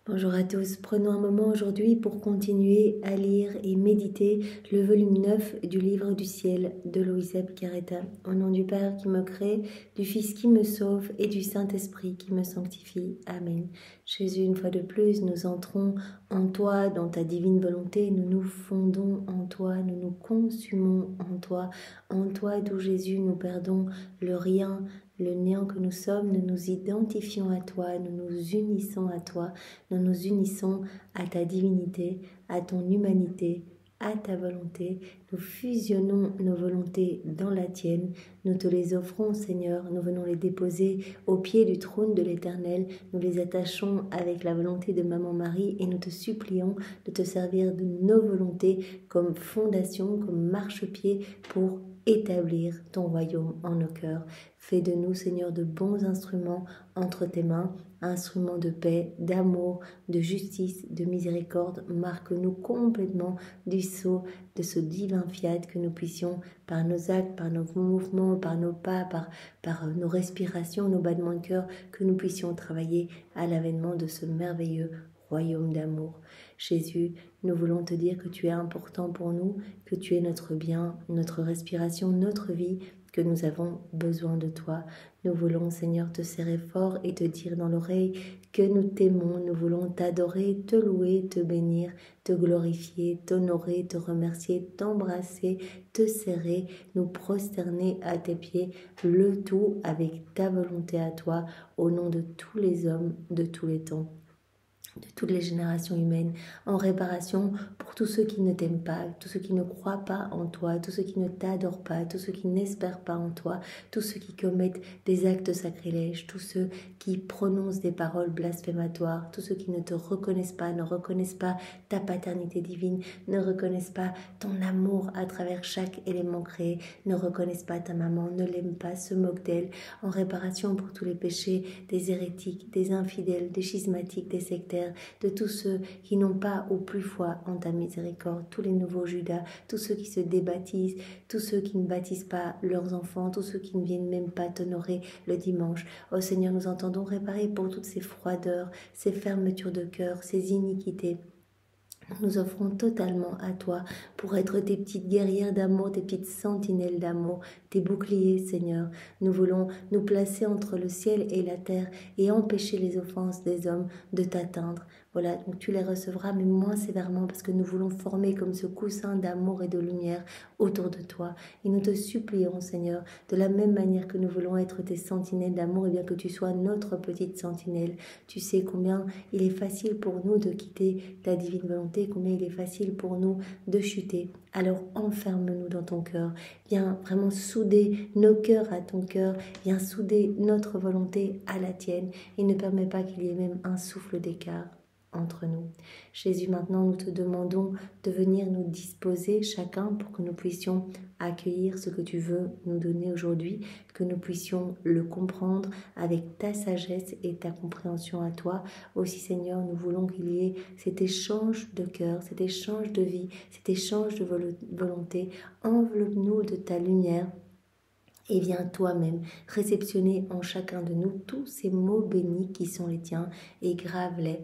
Bonjour à tous, prenons un moment aujourd'hui pour continuer à lire et méditer le volume 9 du livre du ciel de Louisa Piccarreta. Au nom du Père qui me crée, du Fils qui me sauve et du Saint-Esprit qui me sanctifie. Amen. Jésus, une fois de plus, nous entrons en toi, dans ta divine volonté, nous nous fondons en toi, nous nous consumons en toi d'où Jésus nous perdons le rien, le néant que nous sommes, nous nous identifions à toi, nous nous unissons à toi, nous nous unissons à ta divinité, à ton humanité, à ta volonté. Nous fusionnons nos volontés dans la tienne. Nous te les offrons, Seigneur. Nous venons les déposer au pied du trône de l'Éternel. Nous les attachons avec la volonté de Maman Marie et nous te supplions de te servir de nos volontés comme fondation, comme marchepied pour établir ton royaume en nos cœurs. Fais de nous, Seigneur, de bons instruments entre tes mains, instruments de paix, d'amour, de justice, de miséricorde. Marque-nous complètement du sceau de ce divin fiat, que nous puissions, par nos actes, par nos mouvements, par nos pas, par nos respirations, nos battements de cœur, que nous puissions travailler à l'avènement de ce merveilleux royaume d'amour. Jésus, nous voulons te dire que tu es important pour nous, que tu es notre bien, notre respiration, notre vie, que nous avons besoin de toi. Nous voulons, Seigneur, te serrer fort et te dire dans l'oreille que nous t'aimons. Nous voulons t'adorer, te louer, te bénir, te glorifier, t'honorer, te remercier, t'embrasser, te serrer, nous prosterner à tes pieds, le tout avec ta volonté à toi, au nom de tous les hommes de tous les temps, de toutes les générations humaines, en réparation pour tous ceux qui ne t'aiment pas, tous ceux qui ne croient pas en toi, tous ceux qui ne t'adorent pas, tous ceux qui n'espèrent pas en toi, tous ceux qui commettent des actes sacrilèges, tous ceux qui prononcent des paroles blasphématoires, tous ceux qui ne te reconnaissent pas, ne reconnaissent pas ta paternité divine, ne reconnaissent pas ton amour à travers chaque élément créé, ne reconnaissent pas ta maman, ne l'aiment pas, se moquent d'elle, en réparation pour tous les péchés des hérétiques, des infidèles, des schismatiques, des sectaires, de tous ceux qui n'ont pas ou plus foi en ta miséricorde, tous les nouveaux Judas, tous ceux qui se débaptisent, tous ceux qui ne baptisent pas leurs enfants, tous ceux qui ne viennent même pas t'honorer le dimanche. Ô Seigneur, nous entendons réparer pour toutes ces froideurs, ces fermetures de cœur, ces iniquités. Nous nous offrons totalement à toi pour être tes petites guerrières d'amour, tes petites sentinelles d'amour, tes boucliers, Seigneur. Nous voulons nous placer entre le ciel et la terre et empêcher les offenses des hommes de t'atteindre. Voilà, donc tu les recevras, mais moins sévèrement, parce que nous voulons former comme ce coussin d'amour et de lumière autour de toi. Et nous te supplions, Seigneur, de la même manière que nous voulons être tes sentinelles d'amour, et bien que tu sois notre petite sentinelle. Tu sais combien il est facile pour nous de quitter ta divine volonté, combien il est facile pour nous de chuter. Alors enferme-nous dans ton cœur. Viens vraiment souder nos cœurs à ton cœur. Viens souder notre volonté à la tienne. Et ne permets pas qu'il y ait même un souffle d'écart entre nous. Jésus, maintenant nous te demandons de venir nous disposer chacun pour que nous puissions accueillir ce que tu veux nous donner aujourd'hui, que nous puissions le comprendre avec ta sagesse et ta compréhension à toi. Aussi Seigneur, nous voulons qu'il y ait cet échange de cœur, cet échange de vie, cet échange de volonté. Enveloppe-nous de ta lumière. Et viens toi-même réceptionner en chacun de nous tous ces mots bénis qui sont les tiens et grave-les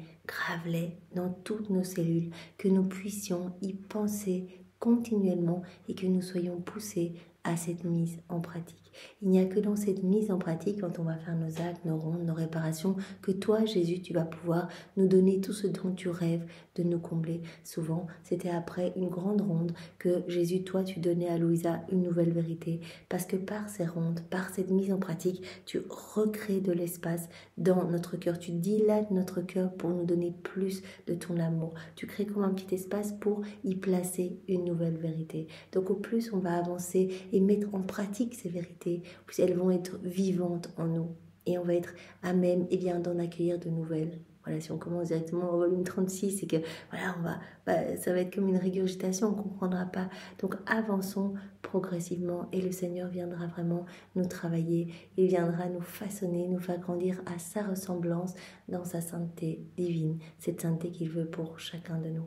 dans toutes nos cellules, que nous puissions y penser continuellement et que nous soyons poussés à cette mise en pratique. Il n'y a que dans cette mise en pratique, quand on va faire nos actes, nos rondes, nos réparations, que toi, Jésus, tu vas pouvoir nous donner tout ce dont tu rêves de nous combler. Souvent, c'était après une grande ronde que Jésus, toi, tu donnais à Louisa une nouvelle vérité. Parce que par ces rondes, par cette mise en pratique, tu recrées de l'espace dans notre cœur. Tu dilates notre cœur pour nous donner plus de ton amour. Tu crées comme un petit espace pour y placer une nouvelle vérité. Donc au plus on va avancer et mettre en pratique ces vérités, plus elles vont être vivantes en nous. Et on va être à même d'en accueillir de nouvelles. Voilà, si on commence directement au volume 36, c'est que voilà, ça va être comme une régurgitation, on ne comprendra pas. Donc avançons progressivement et le Seigneur viendra vraiment nous travailler. Il viendra nous façonner, nous faire grandir à sa ressemblance dans sa sainteté divine, cette sainteté qu'il veut pour chacun de nous.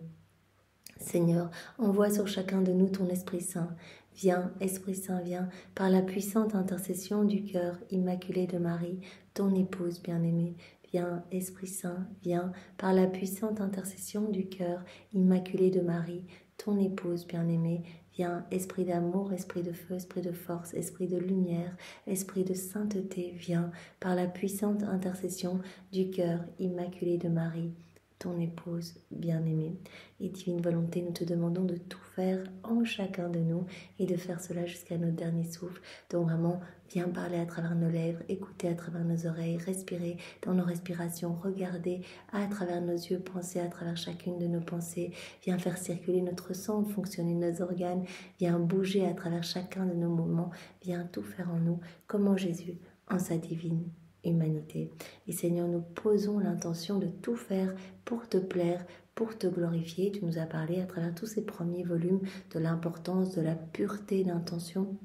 Seigneur, envoie sur chacun de nous ton Esprit Saint. Viens, Esprit Saint, viens, par la puissante intercession du cœur immaculé de Marie, ton épouse bien-aimée. viens, Esprit Saint, viens, par la puissante intercession du cœur immaculé de Marie, ton épouse bien-aimée, viens, Esprit d'amour, Esprit de feu, Esprit de force, Esprit de lumière, Esprit de sainteté, viens, par la puissante intercession du cœur immaculé de Marie, ton épouse bien-aimée. Et divine volonté, nous te demandons de tout faire en chacun de nous et de faire cela jusqu'à notre dernier souffle. Donc vraiment, viens parler à travers nos lèvres, écouter à travers nos oreilles, respirer dans nos respirations, regarder à travers nos yeux, penser à travers chacune de nos pensées. Viens faire circuler notre sang, fonctionner nos organes. Viens bouger à travers chacun de nos mouvements. Viens tout faire en nous, comme en Jésus, en sa divine humanité. Et Seigneur, nous posons l'intention de tout faire pour te plaire, pour te glorifier. Tu nous as parlé à travers tous ces premiers volumes de l'importance de la pureté d'intention,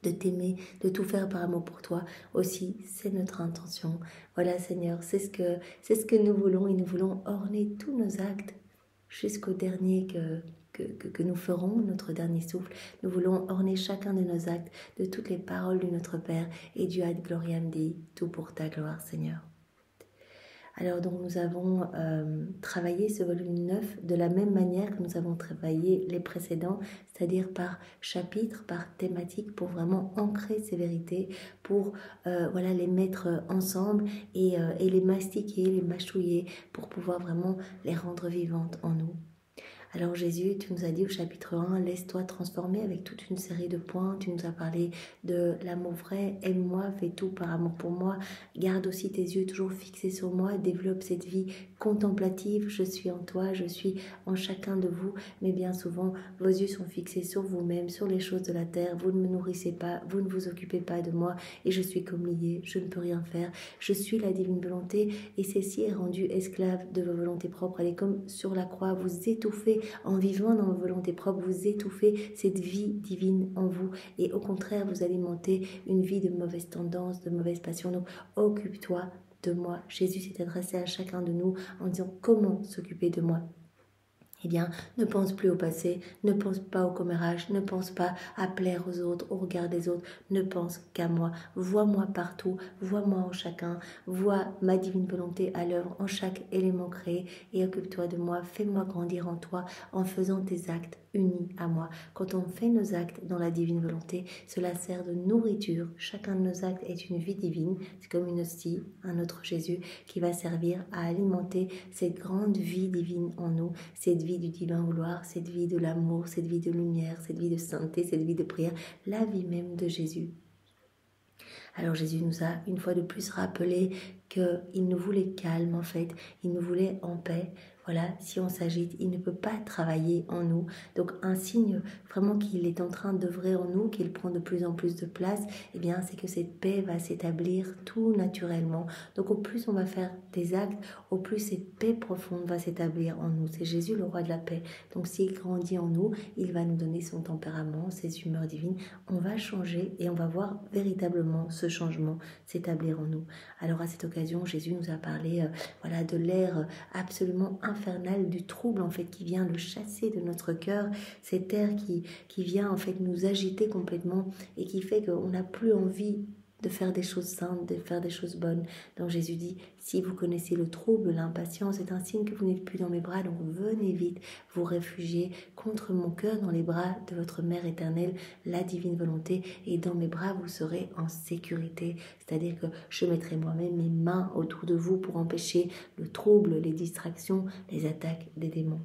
de t'aimer, de tout faire par amour pour toi. Aussi, c'est notre intention. Voilà Seigneur, c'est ce que nous voulons, et nous voulons orner tous nos actes jusqu'au dernier que nous ferons, notre dernier souffle. Nous voulons orner chacun de nos actes de toutes les paroles de notre Père, et du ad gloriam Dei, tout pour ta gloire Seigneur. Alors donc nous avons travaillé ce volume 9 de la même manière que nous avons travaillé les précédents, c'est-à-dire par chapitre, par thématique, pour vraiment ancrer ces vérités, pour voilà, les mettre ensemble et les mastiquer, les mâchouiller, pour pouvoir vraiment les rendre vivantes en nous. Alors Jésus, tu nous as dit au chapitre 1, laisse-toi transformer avec toute une série de points. Tu nous as parlé de l'amour vrai, aime-moi, fais tout par amour pour moi. Garde aussi tes yeux toujours fixés sur moi, développe cette vie contemplative. Je suis en toi, je suis en chacun de vous. Mais bien souvent, vos yeux sont fixés sur vous-même, sur les choses de la terre. Vous ne me nourrissez pas, vous ne vous occupez pas de moi et je suis comme lié, je ne peux rien faire. Je suis la divine volonté et celle-ci est rendue esclave de vos volontés propres. Elle est comme sur la croix, vous étouffez en vivant dans vos volontés propres, vous étouffez cette vie divine en vous et au contraire, vous alimentez une vie de mauvaise tendance, de mauvaise passion. Donc, occupe-toi de moi. Jésus s'est adressé à chacun de nous en disant comment s'occuper de moi. Eh bien, ne pense plus au passé, ne pense pas au commérage, ne pense pas à plaire aux autres, au regard des autres, ne pense qu'à moi. Vois-moi partout, vois-moi en chacun, vois ma divine volonté à l'œuvre en chaque élément créé et occupe-toi de moi, fais-moi grandir en toi en faisant tes actes unis à moi. Quand on fait nos actes dans la divine volonté, cela sert de nourriture. Chacun de nos actes est une vie divine, c'est comme une hostie, un autre Jésus qui va servir à alimenter cette grande vie divine en nous, cette vie du divin vouloir, cette vie de l'amour, cette vie de lumière, cette vie de sainteté, cette vie de prière, la vie même de Jésus. Alors Jésus nous a une fois de plus rappelé qu'il nous voulait calme en fait, il nous voulait en paix. Voilà, si on s'agite, il ne peut pas travailler en nous. Donc un signe vraiment qu'il est en train d'œuvrer en nous, qu'il prend de plus en plus de place, eh bien c'est que cette paix va s'établir tout naturellement. Donc au plus on va faire des actes, au plus cette paix profonde va s'établir en nous. C'est Jésus le roi de la paix. Donc s'il grandit en nous, il va nous donner son tempérament, ses humeurs divines. On va changer et on va voir véritablement ce changement s'établir en nous. Alors à cette occasion, Jésus nous a parlé voilà, de l'air absolument infernal, du trouble en fait qui vient le chasser de notre cœur, cet air qui vient en fait nous agiter complètement et qui fait qu'on n'a plus envie de faire des choses saintes, de faire des choses bonnes. Donc Jésus dit, si vous connaissez le trouble, l'impatience, c'est un signe que vous n'êtes plus dans mes bras, donc venez vite vous réfugier contre mon cœur dans les bras de votre Mère éternelle, la divine volonté, et dans mes bras vous serez en sécurité. C'est-à-dire que je mettrai moi-même mes mains autour de vous pour empêcher le trouble, les distractions, les attaques des démons.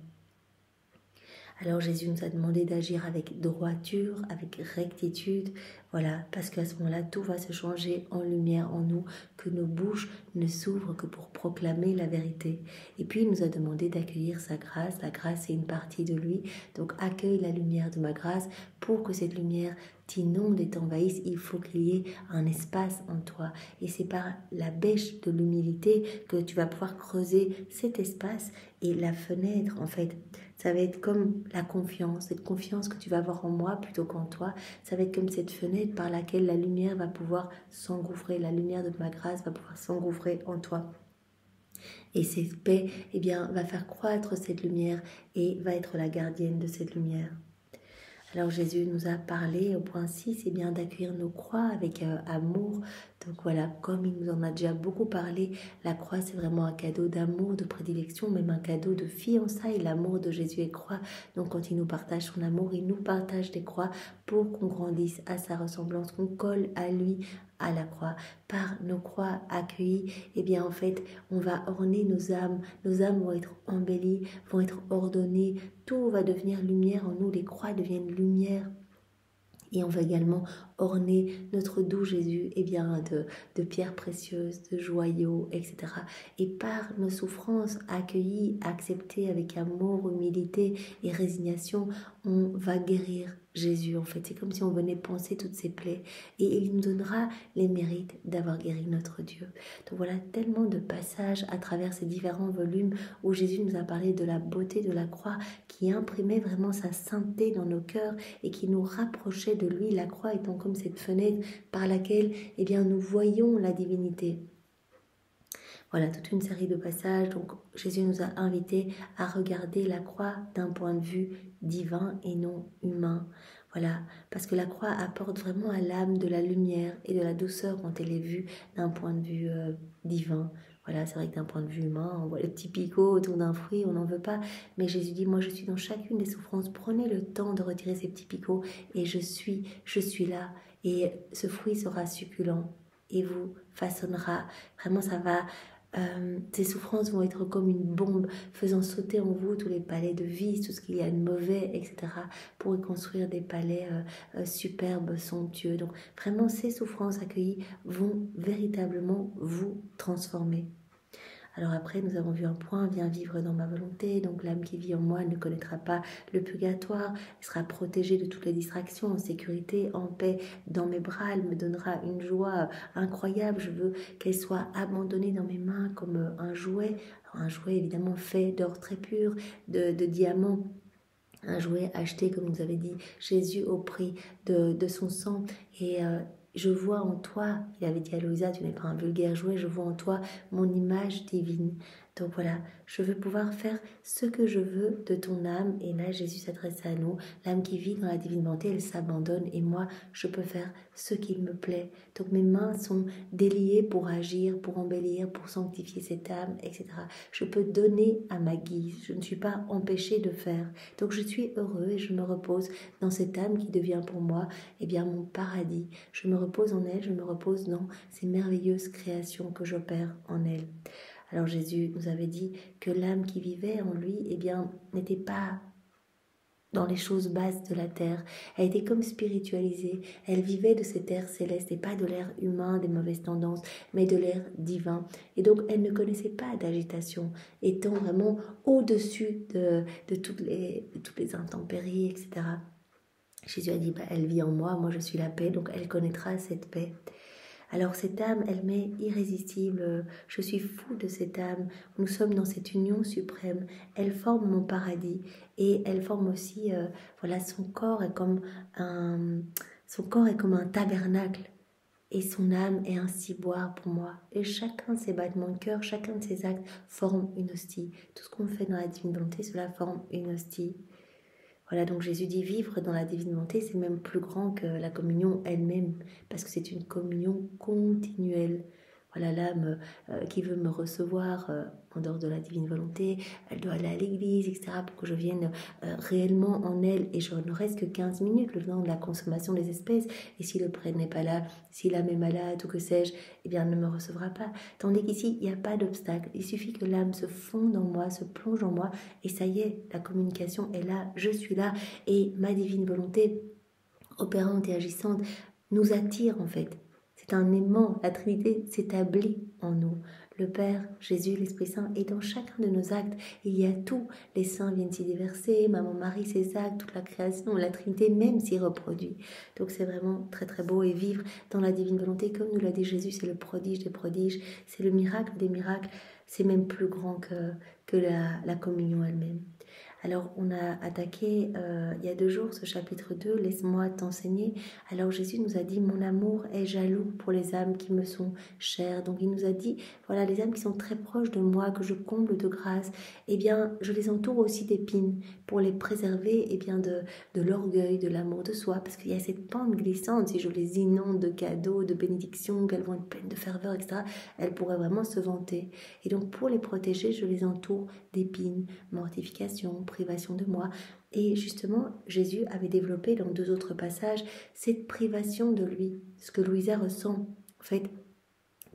Alors Jésus nous a demandé d'agir avec droiture, avec rectitude, voilà, parce qu'à ce moment-là, tout va se changer en lumière en nous, que nos bouches ne s'ouvrent que pour proclamer la vérité. Et puis il nous a demandé d'accueillir sa grâce. La grâce est une partie de lui, donc accueille la lumière de ma grâce. Pour que cette lumière t'inonde et t'envahisse, il faut qu'il y ait un espace en toi. Et c'est par la bêche de l'humilité que tu vas pouvoir creuser cet espace et la fenêtre, en fait. Ça va être comme la confiance, cette confiance que tu vas avoir en moi plutôt qu'en toi. Ça va être comme cette fenêtre par laquelle la lumière va pouvoir s'engouffrer, la lumière de ma grâce va pouvoir s'engouffrer en toi. Et cette paix, eh bien, va faire croître cette lumière et va être la gardienne de cette lumière. Alors Jésus nous a parlé au point 6, eh bien, d'accueillir nos croix avec amour, Donc voilà, comme il nous en a déjà beaucoup parlé, la croix c'est vraiment un cadeau d'amour, de prédilection, même un cadeau de fiançailles. L'amour de Jésus est croix. Donc quand il nous partage son amour, il nous partage des croix pour qu'on grandisse à sa ressemblance, qu'on colle à lui, à la croix. Par nos croix accueillies, eh bien en fait, on va orner nos âmes vont être embellies, vont être ordonnées, tout va devenir lumière en nous, les croix deviennent lumière. Et on va également orner notre doux Jésus de pierres précieuses, de joyaux, etc. Et par nos souffrances accueillies, acceptées avec amour, humilité et résignation, on va guérir Jésus. En fait, c'est comme si on venait penser toutes ses plaies et il nous donnera les mérites d'avoir guéri notre Dieu. Donc voilà tellement de passages à travers ces différents volumes où Jésus nous a parlé de la beauté de la croix qui imprimait vraiment sa sainteté dans nos cœurs et qui nous rapprochait de lui, la croix étant comme cette fenêtre par laquelle nous voyons la divinité. Voilà, toute une série de passages. Donc Jésus nous a invités à regarder la croix d'un point de vue divin et non humain. Voilà, parce que la croix apporte vraiment à l'âme de la lumière et de la douceur quand elle est vue d'un point de vue divin. Voilà, c'est vrai que d'un point de vue humain, on voit le petit picot autour d'un fruit, on n'en veut pas. Mais Jésus dit, moi je suis dans chacune des souffrances. Prenez le temps de retirer ces petits picots et je suis là. Et ce fruit sera succulent et vous façonnera. Vraiment, ça va... ces souffrances vont être comme une bombe, faisant sauter en vous tous les palais de vie, tout ce qu'il y a de mauvais, etc., pour y construire des palais superbes, somptueux. Donc vraiment, ces souffrances accueillies vont véritablement vous transformer. Alors après, nous avons vu un point, viens vivre dans ma volonté. Donc l'âme qui vit en moi ne connaîtra pas le purgatoire, elle sera protégée de toutes les distractions, en sécurité, en paix. Dans mes bras, elle me donnera une joie incroyable. Je veux qu'elle soit abandonnée dans mes mains comme un jouet. Alors, un jouet évidemment fait d'or très pur, de diamants. Un jouet acheté, comme nous avait dit Jésus, au prix de son sang. Et je vois en toi, il avait dit à Louisa, tu n'es pas un vulgaire jouet, je vois en toi mon image divine. Donc voilà, je veux pouvoir faire ce que je veux de ton âme. Et là, Jésus s'adresse à nous. L'âme qui vit dans la divine volonté, elle s'abandonne. Et moi, je peux faire ce qu'il me plaît. Donc mes mains sont déliées pour agir, pour embellir, pour sanctifier cette âme, etc. Je peux donner à ma guise. Je ne suis pas empêchée de faire. Donc je suis heureux et je me repose dans cette âme qui devient pour moi mon paradis. Je me repose en elle, je me repose dans ces merveilleuses créations que j'opère en elle. Alors Jésus nous avait dit que l'âme qui vivait en lui, n'était pas dans les choses basses de la terre. Elle était comme spiritualisée. Elle vivait de cet air céleste et pas de l'air humain, des mauvaises tendances, mais de l'air divin. Et donc, elle ne connaissait pas d'agitation, étant vraiment au-dessus de toutes les intempéries, etc. Jésus a dit, elle vit en moi, moi je suis la paix, donc elle connaîtra cette paix. Alors cette âme, elle m'est irrésistible, je suis fou de cette âme, nous sommes dans cette union suprême, elle forme mon paradis et elle forme aussi, son corps est comme un tabernacle et son âme est un ciboire pour moi. Et chacun de ses battements de cœur, chacun de ses actes forme une hostie. Tout ce qu'on fait dans la divine volonté, cela forme une hostie. Voilà, donc Jésus dit vivre dans la divine volonté, c'est même plus grand que la communion elle-même, parce que c'est une communion continuelle. Voilà, l'âme qui veut me recevoir en dehors de la divine volonté, elle doit aller à l'église, etc., pour que je vienne réellement en elle. Et je ne reste que 15 minutes le temps de la consommation des espèces. Et si le prêtre n'est pas là, si l'âme est malade ou que sais-je, elle ne me recevra pas. Tandis qu'ici, il n'y a pas d'obstacle. Il suffit que l'âme se fonde en moi, se plonge en moi, et ça y est, la communication est là, je suis là, et ma divine volonté, opérante et agissante, nous attire en fait. C'est un aimant, la Trinité s'établit en nous. Le Père, Jésus, l'Esprit Saint, et dans chacun de nos actes, il y a tout. Les saints viennent s'y déverser, Maman Marie, ses actes, toute la création, la Trinité même s'y reproduit. Donc c'est vraiment très très beau, et vivre dans la divine volonté, comme nous l'a dit Jésus, c'est le prodige des prodiges, c'est le miracle des miracles, c'est même plus grand que la communion elle-même. Alors, on a attaqué il y a 2 jours ce chapitre 2, « Laisse-moi t'enseigner ». Alors, Jésus nous a dit « Mon amour est jaloux pour les âmes qui me sont chères ». Donc, il nous a dit « Voilà, les âmes qui sont très proches de moi, que je comble de grâce, eh bien, je les entoure aussi d'épines pour les préserver eh bien, de l'orgueil, de l'amour de soi. » Parce qu'il y a cette pente glissante, si je les inonde de cadeaux, de bénédictions, qu'elles vont être pleines de ferveur, etc., elles pourraient vraiment se vanter. Et donc, pour les protéger, je les entoure d'épines, mortification, privation de moi. Et justement, Jésus avait développé dans 2 autres passages cette privation de lui, ce que Louisa ressent. En fait,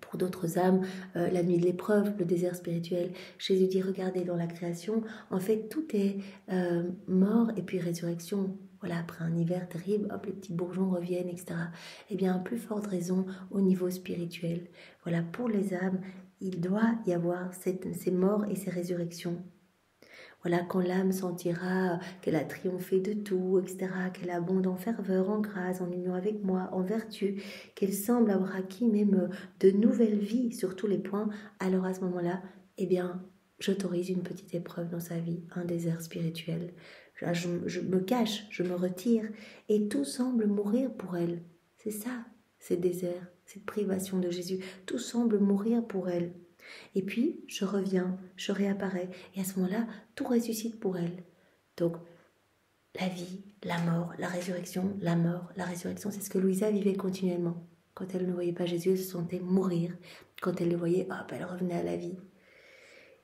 pour d'autres âmes, la nuit de l'épreuve, le désert spirituel. Jésus dit, regardez dans la création, en fait, tout est mort et puis résurrection. Voilà, après un hiver terrible, hop, les petits bourgeons reviennent, etc. Eh bien, plus forte raison au niveau spirituel. Voilà, pour les âmes, il doit y avoir ces morts et ces résurrections. Voilà, quand l'âme sentira qu'elle a triomphé de tout, etc., qu'elle abonde en ferveur, en grâce, en union avec moi, en vertu, qu'elle semble avoir acquis même de nouvelles vies sur tous les points, alors à ce moment-là, eh bien, j'autorise une petite épreuve dans sa vie, un désert spirituel. Je me cache, je me retire, et tout semble mourir pour elle. C'est ça, ces déserts, cette privation de Jésus. Tout semble mourir pour elle. Et puis, je reviens, je réapparais. Et à ce moment-là, tout ressuscite pour elle. Donc, la vie, la mort, la résurrection, la mort, la résurrection, c'est ce que Louisa vivait continuellement. Quand elle ne voyait pas Jésus, elle se sentait mourir. Quand elle le voyait, hop, elle revenait à la vie.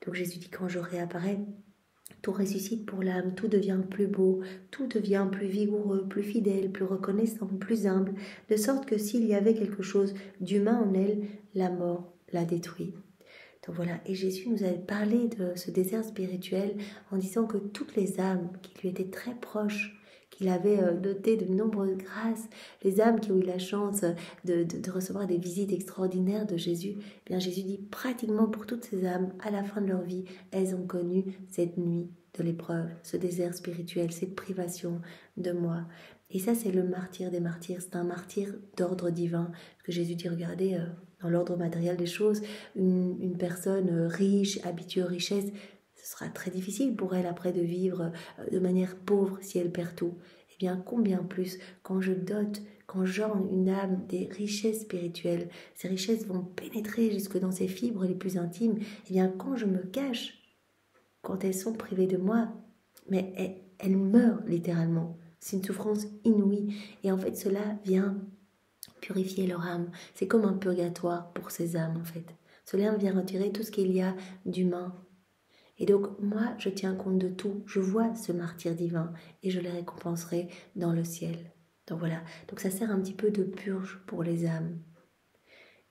Donc Jésus dit, quand je réapparais, tout ressuscite pour l'âme, tout devient plus beau, tout devient plus vigoureux, plus fidèle, plus reconnaissant, plus humble, de sorte que s'il y avait quelque chose d'humain en elle, la mort la détruit. Donc voilà, et Jésus nous avait parlé de ce désert spirituel en disant que toutes les âmes qui lui étaient très proches, qu'il avait doté de nombreuses grâces, les âmes qui ont eu la chance de recevoir des visites extraordinaires de Jésus, eh bien Jésus dit pratiquement pour toutes ces âmes, à la fin de leur vie, elles ont connu cette nuit de l'épreuve, ce désert spirituel, cette privation de moi. Et ça, c'est le martyr des martyrs, c'est un martyr d'ordre divin. Parce que Jésus dit, regardez, dans l'ordre matériel des choses, une personne riche, habituée aux richesses, ce sera très difficile pour elle après de vivre de manière pauvre si elle perd tout. Eh bien, combien plus quand je dote, quand j'orne une âme des richesses spirituelles, ces richesses vont pénétrer jusque dans ses fibres les plus intimes. Eh bien, quand je me cache, quand elles sont privées de moi, mais elles meurent littéralement. C'est une souffrance inouïe. Et en fait, cela vient purifier leur âme. C'est comme un purgatoire pour ces âmes, en fait. Cela vient retirer tout ce qu'il y a d'humain. Et donc, moi, je tiens compte de tout. Je vois ce martyr divin et je les récompenserai dans le ciel. Donc voilà. Donc ça sert un petit peu de purge pour les âmes.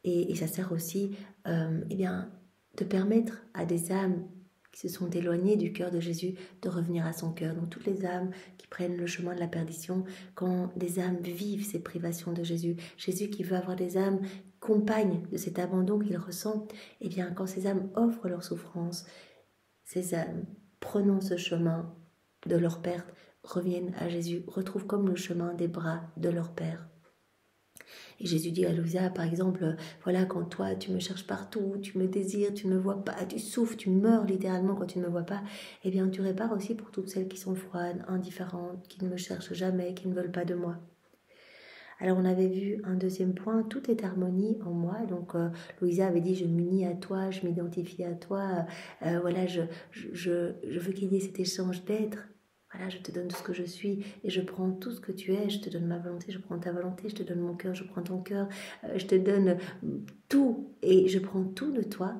Et ça sert aussi, eh bien, de permettre à des âmes qui se sont éloignées du cœur de Jésus de revenir à son cœur. Donc toutes les âmes qui prennent le chemin de la perdition, quand des âmes vivent ces privations de Jésus, Jésus qui veut avoir des âmes compagnes de cet abandon qu'il ressent, eh bien quand ces âmes offrent leur souffrance, ces âmes, prenant ce chemin de leur perte, reviennent à Jésus, retrouvent comme le chemin des bras de leur Père. Et Jésus dit à Louisa, par exemple, voilà, quand toi, tu me cherches partout, tu me désires, tu ne me vois pas, tu souffres, tu meurs littéralement quand tu ne me vois pas, eh bien, tu répares aussi pour toutes celles qui sont froides, indifférentes, qui ne me cherchent jamais, qui ne veulent pas de moi. Alors, on avait vu un deuxième point, tout est harmonie en moi. Donc, Louisa avait dit, je m'unis à toi, je m'identifie à toi. Voilà, je veux qu'il y ait cet échange d'être. Voilà, je te donne tout ce que je suis et je prends tout ce que tu es. Je te donne ma volonté, je prends ta volonté. Je te donne mon cœur, je prends ton cœur. Je te donne tout et je prends tout de toi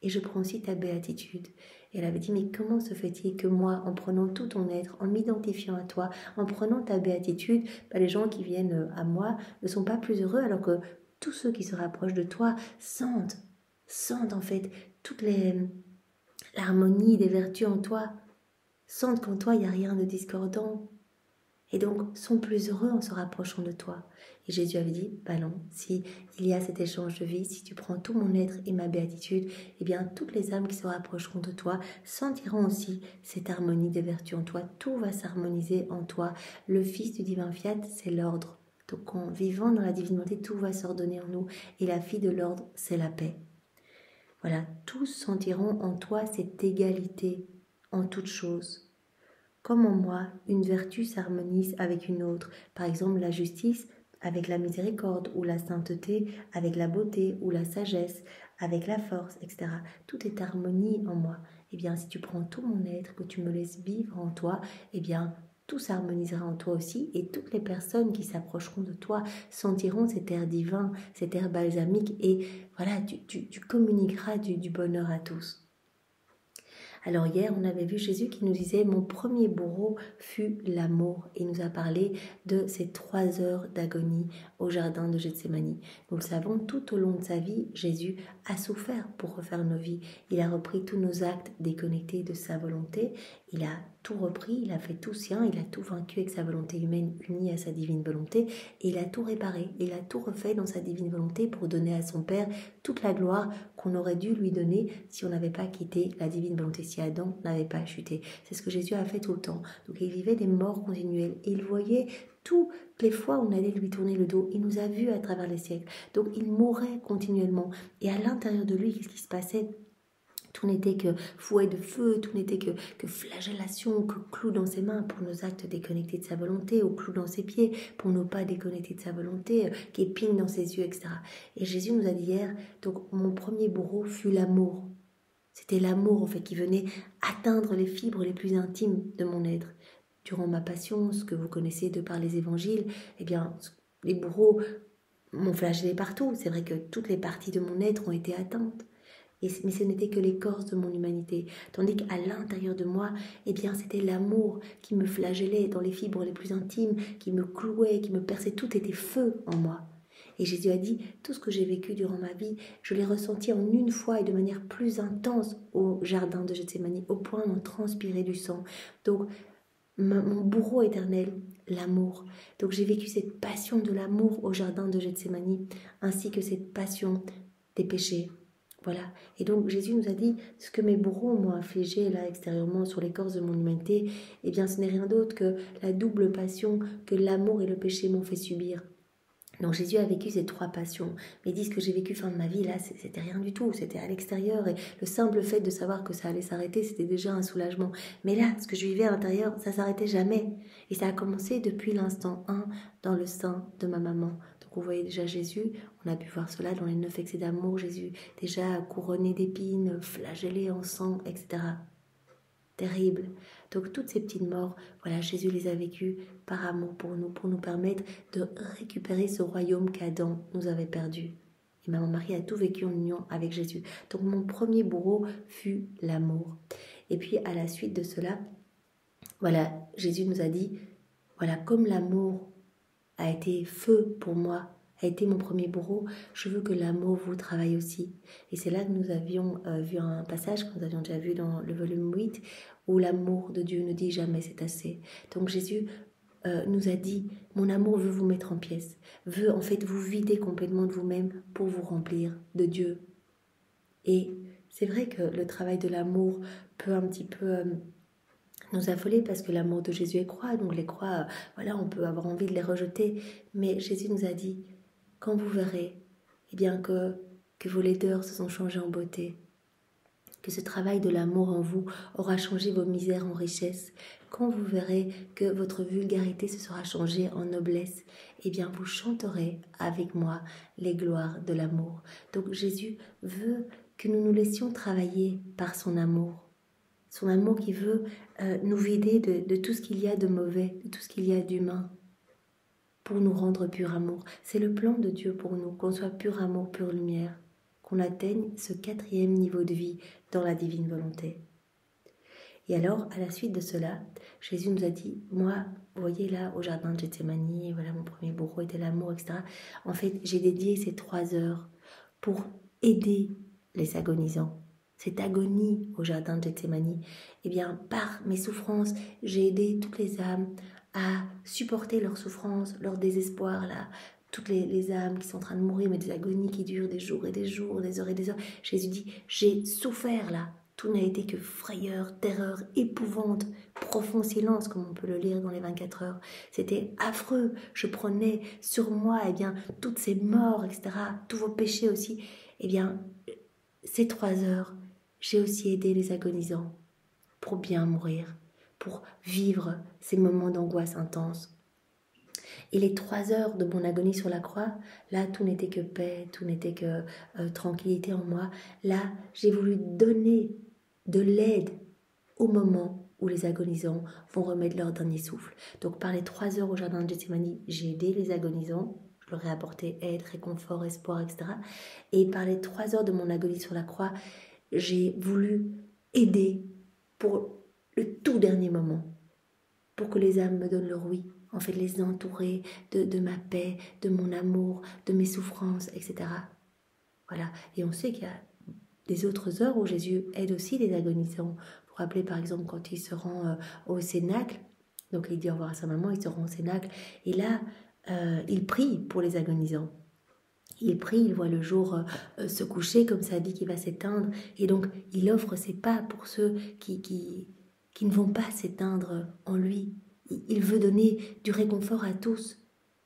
et je prends aussi ta béatitude. Et elle avait dit, mais comment se fait-il que moi, en prenant tout ton être, en m'identifiant à toi, en prenant ta béatitude, les gens qui viennent à moi ne sont pas plus heureux alors que tous ceux qui se rapprochent de toi sentent en fait toute l'harmonie des vertus en toi, sentent qu'en toi il n'y a rien de discordant et donc sont plus heureux en se rapprochant de toi. Et Jésus avait dit, bah non, si il y a cet échange de vie, si tu prends tout mon être et ma béatitude, eh bien toutes les âmes qui se rapprocheront de toi sentiront aussi cette harmonie des vertus en toi. Tout va s'harmoniser en toi. Le Fils du divin fiat, c'est l'ordre. Donc en vivant dans la divinité, tout va s'ordonner en nous. Et la fille de l'ordre, c'est la paix. Voilà, tous sentiront en toi cette égalité en toutes choses. Comme en moi, une vertu s'harmonise avec une autre, par exemple la justice avec la miséricorde, ou la sainteté avec la beauté, ou la sagesse avec la force, etc. Tout est harmonie en moi. Eh bien, si tu prends tout mon être, que tu me laisses vivre en toi, eh bien, tout s'harmonisera en toi aussi, et toutes les personnes qui s'approcheront de toi sentiront cet air divin, cet air balsamique, et voilà, tu communiqueras du bonheur à tous. Alors hier, on avait vu Jésus qui nous disait « Mon premier bourreau fut l'amour » et il nous a parlé de ces 3 heures d'agonie au jardin de Gethsémani. Nous le savons, tout au long de sa vie, Jésus a souffert pour refaire nos vies. Il a repris tous nos actes déconnectés de sa volonté. Il a tout repris, il a fait tout sien, il a tout vaincu avec sa volonté humaine unie à sa divine volonté et il a tout réparé, il a tout refait dans sa divine volonté pour donner à son Père toute la gloire qu'on aurait dû lui donner si on n'avait pas quitté la divine volonté, si Adam n'avait pas chuté. C'est ce que Jésus a fait tout le temps. Donc il vivait des morts continuelles et il voyait toutes les fois où on allait lui tourner le dos. Il nous a vus à travers les siècles. Donc il mourait continuellement. Et à l'intérieur de lui, qu'est-ce qui se passait ? Tout n'était que fouet de feu, tout n'était que flagellation, que clou dans ses mains pour nos actes déconnectés de sa volonté, ou clou dans ses pieds pour nos pas déconnectés de sa volonté, qu'épine dans ses yeux, etc. Et Jésus nous a dit hier, donc mon premier bourreau fut l'amour. C'était l'amour en fait qui venait atteindre les fibres les plus intimes de mon être. Durant ma passion, ce que vous connaissez de par les évangiles, eh bien, les bourreaux m'ont flagellé partout. C'est vrai que toutes les parties de mon être ont été atteintes. Mais ce n'était que l'écorce de mon humanité. Tandis qu'à l'intérieur de moi, eh bien, c'était l'amour qui me flagellait dans les fibres les plus intimes, qui me clouait, qui me perçait. Tout était feu en moi. Et Jésus a dit, tout ce que j'ai vécu durant ma vie, je l'ai ressenti en une fois et de manière plus intense au jardin de Gethsémani, au point d'en transpirer du sang. Donc, mon bourreau éternel, l'amour. Donc j'ai vécu cette passion de l'amour au jardin de Gethsémani, ainsi que cette passion des péchés. Voilà. Et donc Jésus nous a dit, ce que mes bourreaux m'ont infligé là extérieurement sur l'écorce de mon humanité, eh bien ce n'est rien d'autre que la double passion que l'amour et le péché m'ont fait subir. Donc Jésus a vécu ces 3 passions, mais il dit ce que j'ai vécu fin de ma vie, là, c'était rien du tout, c'était à l'extérieur, et le simple fait de savoir que ça allait s'arrêter, c'était déjà un soulagement. Mais là, ce que je vivais à l'intérieur, ça s'arrêtait jamais, et ça a commencé depuis l'instant 1 dans le sein de ma maman. Donc vous voyez déjà Jésus, on a pu voir cela dans les 9 excès d'amour, Jésus déjà couronné d'épines, flagellé en sang, etc. Terrible. Donc toutes ces petites morts, voilà, Jésus les a vécues par amour pour nous permettre de récupérer ce royaume qu'Adam nous avait perdu. Et Maman Marie a tout vécu en union avec Jésus. Donc mon premier bourreau fut l'amour. Et puis à la suite de cela, voilà, Jésus nous a dit, voilà, comme l'amour a été feu pour moi, a été mon premier bourreau, je veux que l'amour vous travaille aussi. Et c'est là que nous avions vu un passage que nous avions déjà vu dans le volume 8, où l'amour de Dieu ne dit jamais c'est assez. Donc Jésus nous a dit, mon amour veut vous mettre en pièces, veut en fait vous vider complètement de vous-même pour vous remplir de Dieu. Et c'est vrai que le travail de l'amour peut un petit peu nous affoler parce que l'amour de Jésus est croix, donc les croix, voilà, on peut avoir envie de les rejeter, mais Jésus nous a dit, quand vous verrez eh bien que vos laideurs se sont changées en beauté, que ce travail de l'amour en vous aura changé vos misères en richesse, quand vous verrez que votre vulgarité se sera changée en noblesse, eh bien vous chanterez avec moi les gloires de l'amour. Donc Jésus veut que nous nous laissions travailler par son amour qui veut nous vider de tout ce qu'il y a de mauvais, de tout ce qu'il y a d'humain, pour nous rendre pur amour. C'est le plan de Dieu pour nous, qu'on soit pur amour, pure lumière, qu'on atteigne ce 4e niveau de vie dans la divine volonté. Et alors, à la suite de cela, Jésus nous a dit, moi, vous voyez là, au jardin de Gethsémani, voilà, mon premier bourreau était l'amour, etc. En fait, j'ai dédié ces 3 heures pour aider les agonisants. Cette agonie au jardin de Gethsémani, eh bien, par mes souffrances, j'ai aidé toutes les âmes à supporter leurs souffrances, leur désespoir, là, toutes les âmes qui sont en train de mourir, mais des agonies qui durent des jours et des jours, des heures et des heures. Jésus dit, j'ai souffert là. Tout n'a été que frayeur, terreur, épouvante, profond silence, comme on peut le lire dans les 24 heures. C'était affreux. Je prenais sur moi, eh bien, toutes ces morts, etc., tous vos péchés aussi. Eh bien, ces 3 heures, j'ai aussi aidé les agonisants pour bien mourir, pour vivre ces moments d'angoisse intense. Et les 3 heures de mon agonie sur la croix, là, tout n'était que paix, tout n'était que tranquillité en moi. Là, j'ai voulu donner de l'aide au moment où les agonisants vont remettre leur dernier souffle. Donc, par les 3 heures au jardin de Gethsémani, j'ai aidé les agonisants. Je leur ai apporté aide, réconfort, espoir, etc. Et par les 3 heures de mon agonie sur la croix, j'ai voulu aider pour le tout dernier moment, pour que les âmes me donnent leur oui, en fait les entourer de ma paix, de mon amour, de mes souffrances, etc. Voilà. Et on sait qu'il y a des autres heures où Jésus aide aussi les agonisants. Vous vous rappelez par exemple quand il se rend au Cénacle, donc il dit au revoir à sa maman, il se rend au Cénacle, et là il prie pour les agonisants. Il prie, il voit le jour se coucher, comme ça dit qu'il va s'éteindre, et donc il offre ses pas pour ceux qui ne vont pas s'éteindre en lui. Il veut donner du réconfort à tous,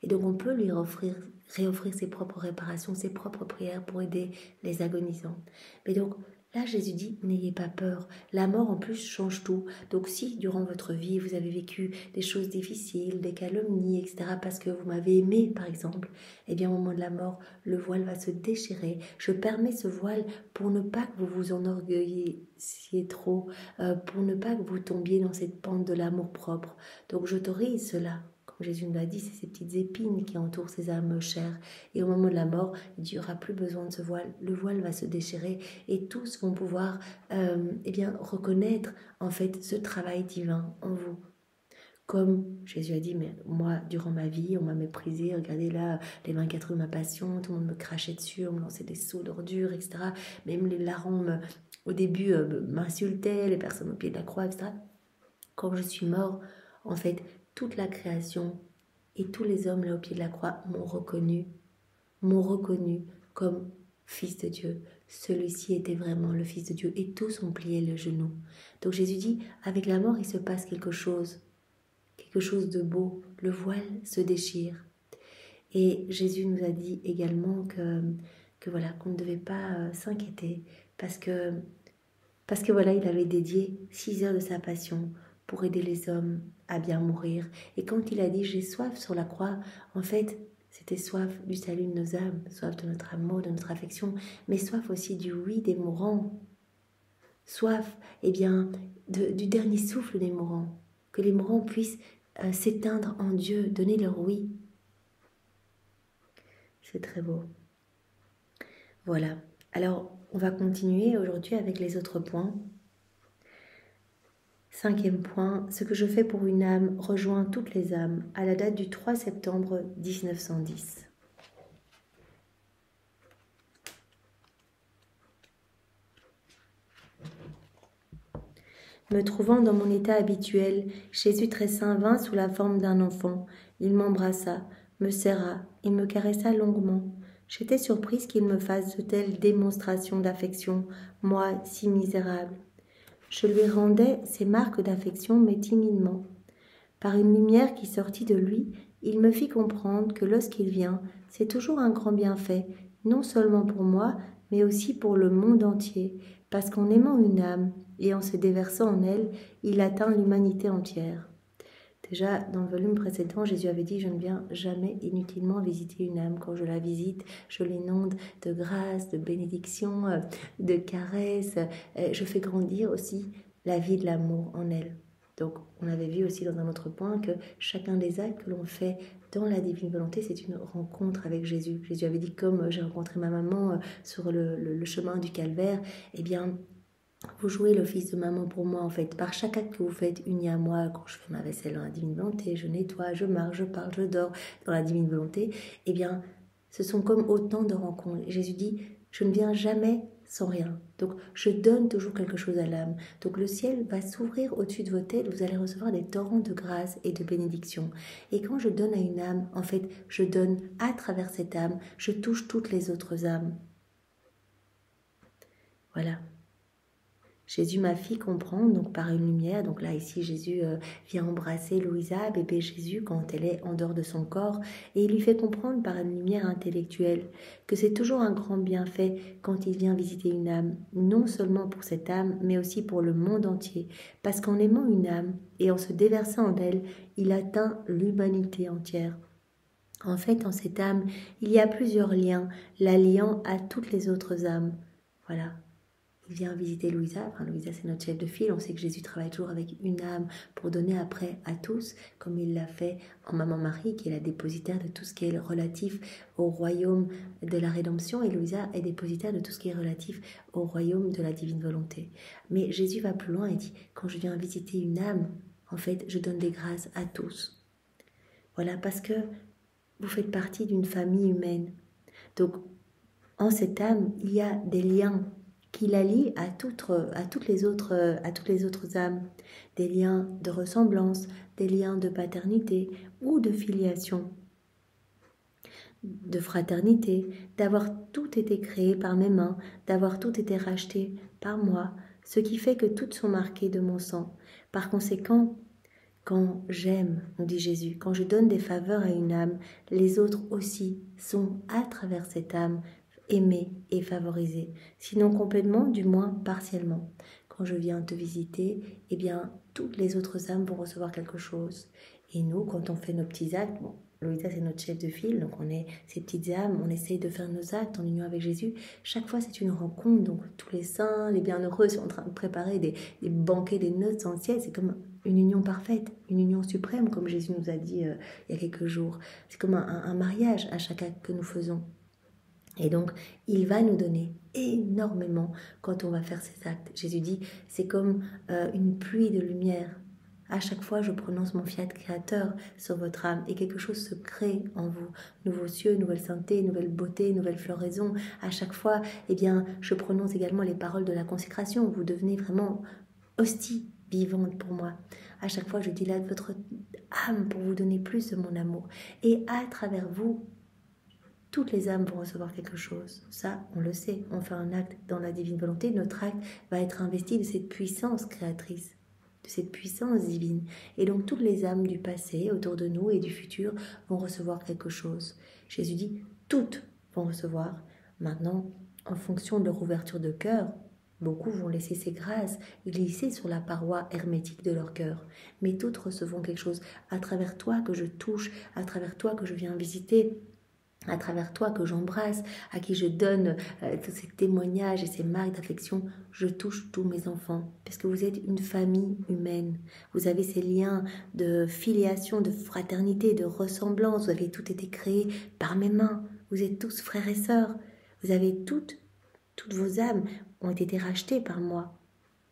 et donc on peut lui réoffrir ses propres réparations, ses propres prières pour aider les agonisants. Mais donc là, Jésus dit, n'ayez pas peur. La mort, en plus, change tout. Donc si, durant votre vie, vous avez vécu des choses difficiles, des calomnies, etc., parce que vous m'avez aimé, par exemple, eh bien, au moment de la mort, le voile va se déchirer. Je permets ce voile pour ne pas que vous vous enorgueillissiez trop, pour ne pas que vous tombiez dans cette pente de l'amour-propre. Donc, j'autorise cela. Comme Jésus nous l'a dit, c'est ces petites épines qui entourent ces âmes chères. Et au moment de la mort, il n'y aura plus besoin de ce voile. Le voile va se déchirer et tous vont pouvoir reconnaître en fait ce travail divin en vous. Comme Jésus a dit, mais moi, durant ma vie, on m'a méprisé, regardez là, les 24 heures de ma passion, tout le monde me crachait dessus, on me lançait des seaux d'ordures, etc. Même les larrons, au début, m'insultaient, les personnes au pied de la croix, etc. Quand je suis mort, en fait, toute la création et tous les hommes là au pied de la croix m'ont reconnu comme fils de Dieu. Celui-ci était vraiment le fils de Dieu et tous ont plié le genou. Donc Jésus dit, avec la mort, il se passe quelque chose de beau. Le voile se déchire. Et Jésus nous a dit également que voilà, qu'on ne devait pas s'inquiéter parce que voilà, il avait dédié 6 heures de sa passion pour aider les hommes à bien mourir. Et quand il a dit « j'ai soif » sur la croix, en fait, c'était soif du salut de nos âmes, soif de notre amour, de notre affection, mais soif aussi du oui des mourants. Soif, du dernier souffle des mourants. Que les mourants puissent s'éteindre en Dieu, donner leur oui. C'est très beau. Voilà. Alors, on va continuer aujourd'hui avec les autres points. 5e point, ce que je fais pour une âme rejoint toutes les âmes à la date du 3 septembre 1910. Me trouvant dans mon état habituel, Jésus très saint vint sous la forme d'un enfant. Il m'embrassa, me serra et me caressa longuement. J'étais surprise qu'il me fasse de telles démonstrations d'affection, moi si misérable. Je lui rendais ces marques d'affection, mais timidement. Par une lumière qui sortit de lui, il me fit comprendre que lorsqu'il vient, c'est toujours un grand bienfait, non seulement pour moi, mais aussi pour le monde entier, parce qu'en aimant une âme et en se déversant en elle, il atteint l'humanité entière. Déjà, dans le volume précédent, Jésus avait dit « Je ne viens jamais inutilement visiter une âme. Quand je la visite, je l'inonde de grâce, de bénédiction, de caresses. Je fais grandir aussi la vie de l'amour en elle. » Donc, on avait vu aussi dans un autre point que chacun des actes que l'on fait dans la divine volonté, c'est une rencontre avec Jésus. Jésus avait dit « Comme j'ai rencontré ma maman sur le chemin du calvaire, eh bien... » Vous jouez l'office de maman pour moi en fait. Par chaque acte que vous faites uni à moi, quand je fais ma vaisselle dans la divine volonté, je nettoie, je marche, je parle, je dors dans la divine volonté, eh bien, ce sont comme autant de rencontres. Et Jésus dit, je ne viens jamais sans rien. Donc, je donne toujours quelque chose à l'âme. Donc, le ciel va s'ouvrir au-dessus de vos têtes. Vous allez recevoir des torrents de grâce et de bénédiction. Et quand je donne à une âme, en fait, je donne à travers cette âme, je touche toutes les autres âmes. Voilà. Jésus m'a fait comprendre, donc par une lumière, donc là ici Jésus vient embrasser Louisa, bébé Jésus, quand elle est en dehors de son corps, et il lui fait comprendre par une lumière intellectuelle que c'est toujours un grand bienfait quand il vient visiter une âme, non seulement pour cette âme, mais aussi pour le monde entier, parce qu'en aimant une âme et en se déversant en elle, il atteint l'humanité entière. En fait, en cette âme, il y a plusieurs liens, la liant à toutes les autres âmes. Voilà. Il vient visiter Louisa. Enfin, Louisa, c'est notre chef de file. On sait que Jésus travaille toujours avec une âme pour donner après à tous, comme il l'a fait en Maman Marie, qui est la dépositaire de tout ce qui est relatif au royaume de la rédemption. Et Louisa est dépositaire de tout ce qui est relatif au royaume de la divine volonté. Mais Jésus va plus loin et dit, quand je viens visiter une âme, en fait, je donne des grâces à tous. Voilà, parce que vous faites partie d'une famille humaine. Donc, en cette âme, il y a des liens qui la lient à toutes les autres âmes, des liens de ressemblance, des liens de paternité ou de filiation, de fraternité, d'avoir tout été créé par mes mains, d'avoir tout été racheté par moi, ce qui fait que toutes sont marquées de mon sang. Par conséquent, quand j'aime, nous dit Jésus, quand je donne des faveurs à une âme, les autres aussi sont à travers cette âme aimé et favorisé, sinon complètement, du moins partiellement. Quand je viens te visiter, eh bien, toutes les autres âmes vont recevoir quelque chose. Et nous, quand on fait nos petits actes, bon, Louisa, c'est notre chef de file, donc on est ces petites âmes, on essaye de faire nos actes en union avec Jésus. Chaque fois, c'est une rencontre, donc tous les saints, les bienheureux sont en train de préparer des banquets, des noces en ciel. C'est comme une union parfaite, une union suprême, comme Jésus nous a dit il y a quelques jours. C'est comme un mariage à chaque acte que nous faisons. Et donc, il va nous donner énormément quand on va faire ces actes. Jésus dit, c'est comme une pluie de lumière. À chaque fois, je prononce mon fiat créateur sur votre âme et quelque chose se crée en vous. Nouveaux cieux, nouvelle sainteté, nouvelle beauté, nouvelle floraison. À chaque fois, eh bien, je prononce également les paroles de la consécration. Vous devenez vraiment hostie vivante pour moi. À chaque fois, je dilate votre âme pour vous donner plus de mon amour. Et à travers vous, toutes les âmes vont recevoir quelque chose. Ça, on le sait. On fait un acte dans la divine volonté. Notre acte va être investi de cette puissance créatrice, de cette puissance divine. Et donc, toutes les âmes du passé, autour de nous et du futur, vont recevoir quelque chose. Jésus dit, toutes vont recevoir. Maintenant, en fonction de leur ouverture de cœur, beaucoup vont laisser ces grâces glisser sur la paroi hermétique de leur cœur. Mais toutes recevront quelque chose à travers toi que je touche, à travers toi que je viens visiter, à travers toi que j'embrasse, à qui je donne tous ces témoignages et ces marques d'affection. Je touche tous mes enfants, parce que vous êtes une famille humaine. Vous avez ces liens de filiation, de fraternité, de ressemblance. Vous avez tout été créé par mes mains. Vous êtes tous frères et sœurs. Vous avez toutes vos âmes ont été rachetées par moi.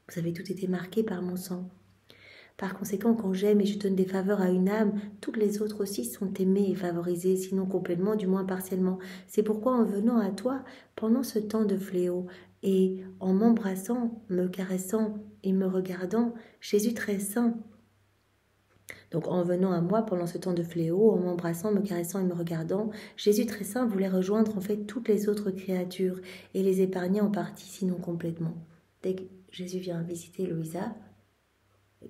Vous avez toutes été marquées par mon sang. Par conséquent, quand j'aime et je donne des faveurs à une âme, toutes les autres aussi sont aimées et favorisées, sinon complètement, du moins partiellement. C'est pourquoi en venant à toi, pendant ce temps de fléau, et en m'embrassant, me caressant et me regardant, Jésus très saint. Donc en venant à moi pendant ce temps de fléau, en m'embrassant, me caressant et me regardant, Jésus très saint voulait rejoindre en fait toutes les autres créatures et les épargner en partie, sinon complètement. Dès que Jésus vient visiter Louisa,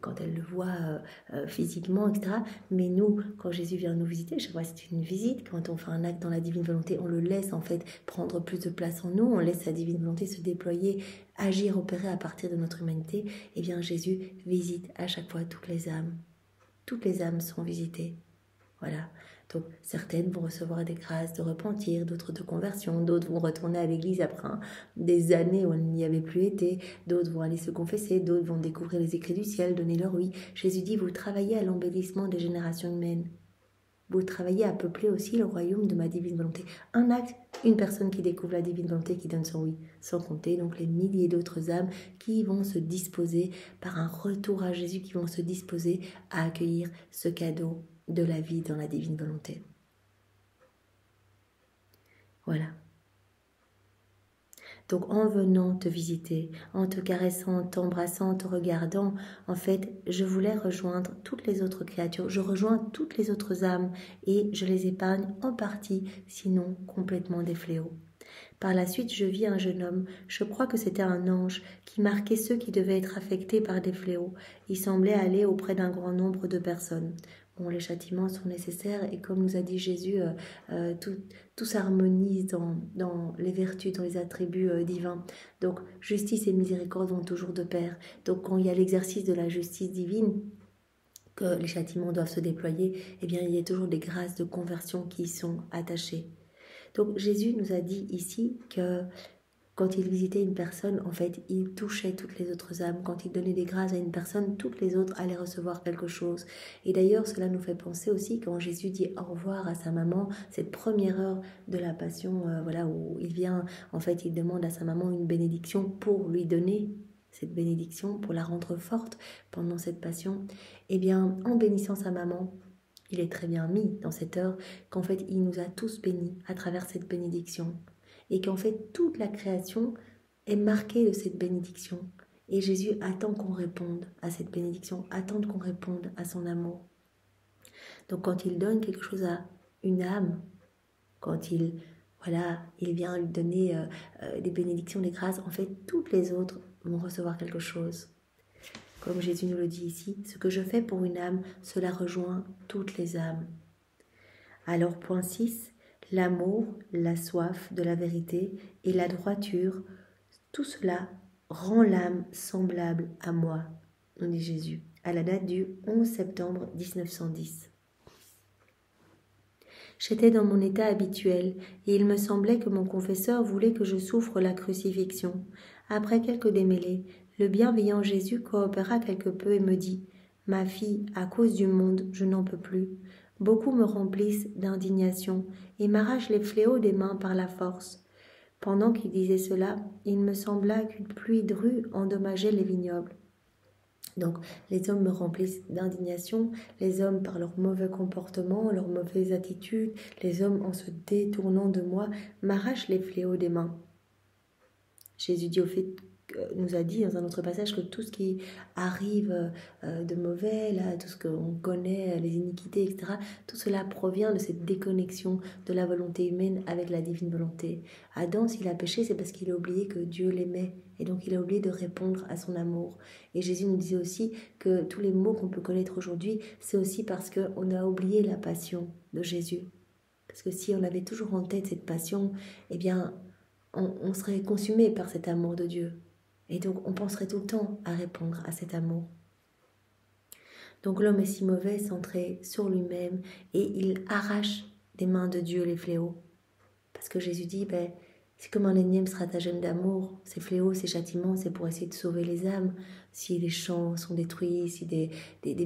quand elle le voit physiquement, etc. Mais nous, quand Jésus vient nous visiter, chaque fois c'est une visite, quand on fait un acte dans la divine volonté, on le laisse en fait prendre plus de place en nous, on laisse sa divine volonté se déployer, agir, opérer à partir de notre humanité. Et bien Jésus visite à chaque fois toutes les âmes. Toutes les âmes sont visitées. Voilà. Donc certaines vont recevoir des grâces de repentir, d'autres de conversion, d'autres vont retourner à l'église après des années où elles n'y avaient plus été, d'autres vont aller se confesser, d'autres vont découvrir les écrits du ciel, donner leur oui. Jésus dit, vous travaillez à l'embellissement des générations humaines. Vous travaillez à peupler aussi le royaume de ma divine volonté. Un acte, une personne qui découvre la divine volonté, qui donne son oui, sans compter donc les milliers d'autres âmes qui vont se disposer par un retour à Jésus, qui vont se disposer à accueillir ce cadeau de la vie dans la divine volonté. Voilà. Donc en venant te visiter, en te caressant, en t'embrassant, en te regardant, en fait, je voulais rejoindre toutes les autres créatures, je rejoins toutes les autres âmes et je les épargne en partie, sinon complètement des fléaux. Par la suite, je vis un jeune homme, je crois que c'était un ange, qui marquait ceux qui devaient être affectés par des fléaux. Il semblait aller auprès d'un grand nombre de personnes. Bon, les châtiments sont nécessaires et comme nous a dit Jésus, tout s'harmonise dans les vertus, dans les attributs divins. Donc, justice et miséricorde vont toujours de pair. Donc, quand il y a l'exercice de la justice divine, que les châtiments doivent se déployer, eh bien, il y a toujours des grâces de conversion qui y sont attachées. Donc Jésus nous a dit ici que quand il visitait une personne, en fait, il touchait toutes les autres âmes. Quand il donnait des grâces à une personne, toutes les autres allaient recevoir quelque chose. Et d'ailleurs, cela nous fait penser aussi quand Jésus dit au revoir à sa maman, cette première heure de la passion, voilà, où il vient, en fait, il demande à sa maman une bénédiction pour lui donner cette bénédiction, pour la rendre forte pendant cette passion. Eh bien, en bénissant sa maman, il est très bien mis dans cette heure qu'en fait il nous a tous bénis à travers cette bénédiction et qu'en fait toute la création est marquée de cette bénédiction et Jésus attend qu'on réponde à cette bénédiction, attend qu'on réponde à son amour. Donc quand il donne quelque chose à une âme, quand il vient lui donner des bénédictions, des grâces, en fait toutes les autres vont recevoir quelque chose. Comme Jésus nous le dit ici, ce que je fais pour une âme, cela rejoint toutes les âmes. Alors, point 6, l'amour, la soif de la vérité et la droiture, tout cela rend l'âme semblable à moi, nous dit Jésus, à la date du 11 septembre 1910. J'étais dans mon état habituel et il me semblait que mon confesseur voulait que je souffre la crucifixion. Après quelques démêlés, le bienveillant Jésus coopéra quelque peu et me dit « Ma fille, à cause du monde, je n'en peux plus. Beaucoup me remplissent d'indignation et m'arrachent les fléaux des mains par la force. » Pendant qu'il disait cela, il me sembla qu'une pluie de rue endommageait les vignobles. Donc, les hommes me remplissent d'indignation, les hommes par leur mauvais comportement, leur mauvaise attitude, les hommes en se détournant de moi, m'arrachent les fléaux des mains. Jésus nous a dit dans un autre passage que tout ce qui arrive de mauvais, là, tout ce qu'on connaît, les iniquités, etc., tout cela provient de cette déconnexion de la volonté humaine avec la divine volonté. Adam, s'il a péché, c'est parce qu'il a oublié que Dieu l'aimait, et donc il a oublié de répondre à son amour. Et Jésus nous disait aussi que tous les maux qu'on peut connaître aujourd'hui, c'est aussi parce qu'on a oublié la passion de Jésus. Parce que si on avait toujours en tête cette passion, eh bien, on serait consumé par cet amour de Dieu. Et donc, on penserait tout le temps à répondre à cet amour. Donc, l'homme est si mauvais, centré sur lui-même, et il arrache des mains de Dieu les fléaux. Parce que Jésus dit, c'est comme un énième stratagème d'amour. Ces fléaux, ces châtiments, c'est pour essayer de sauver les âmes. Si les champs sont détruits, si des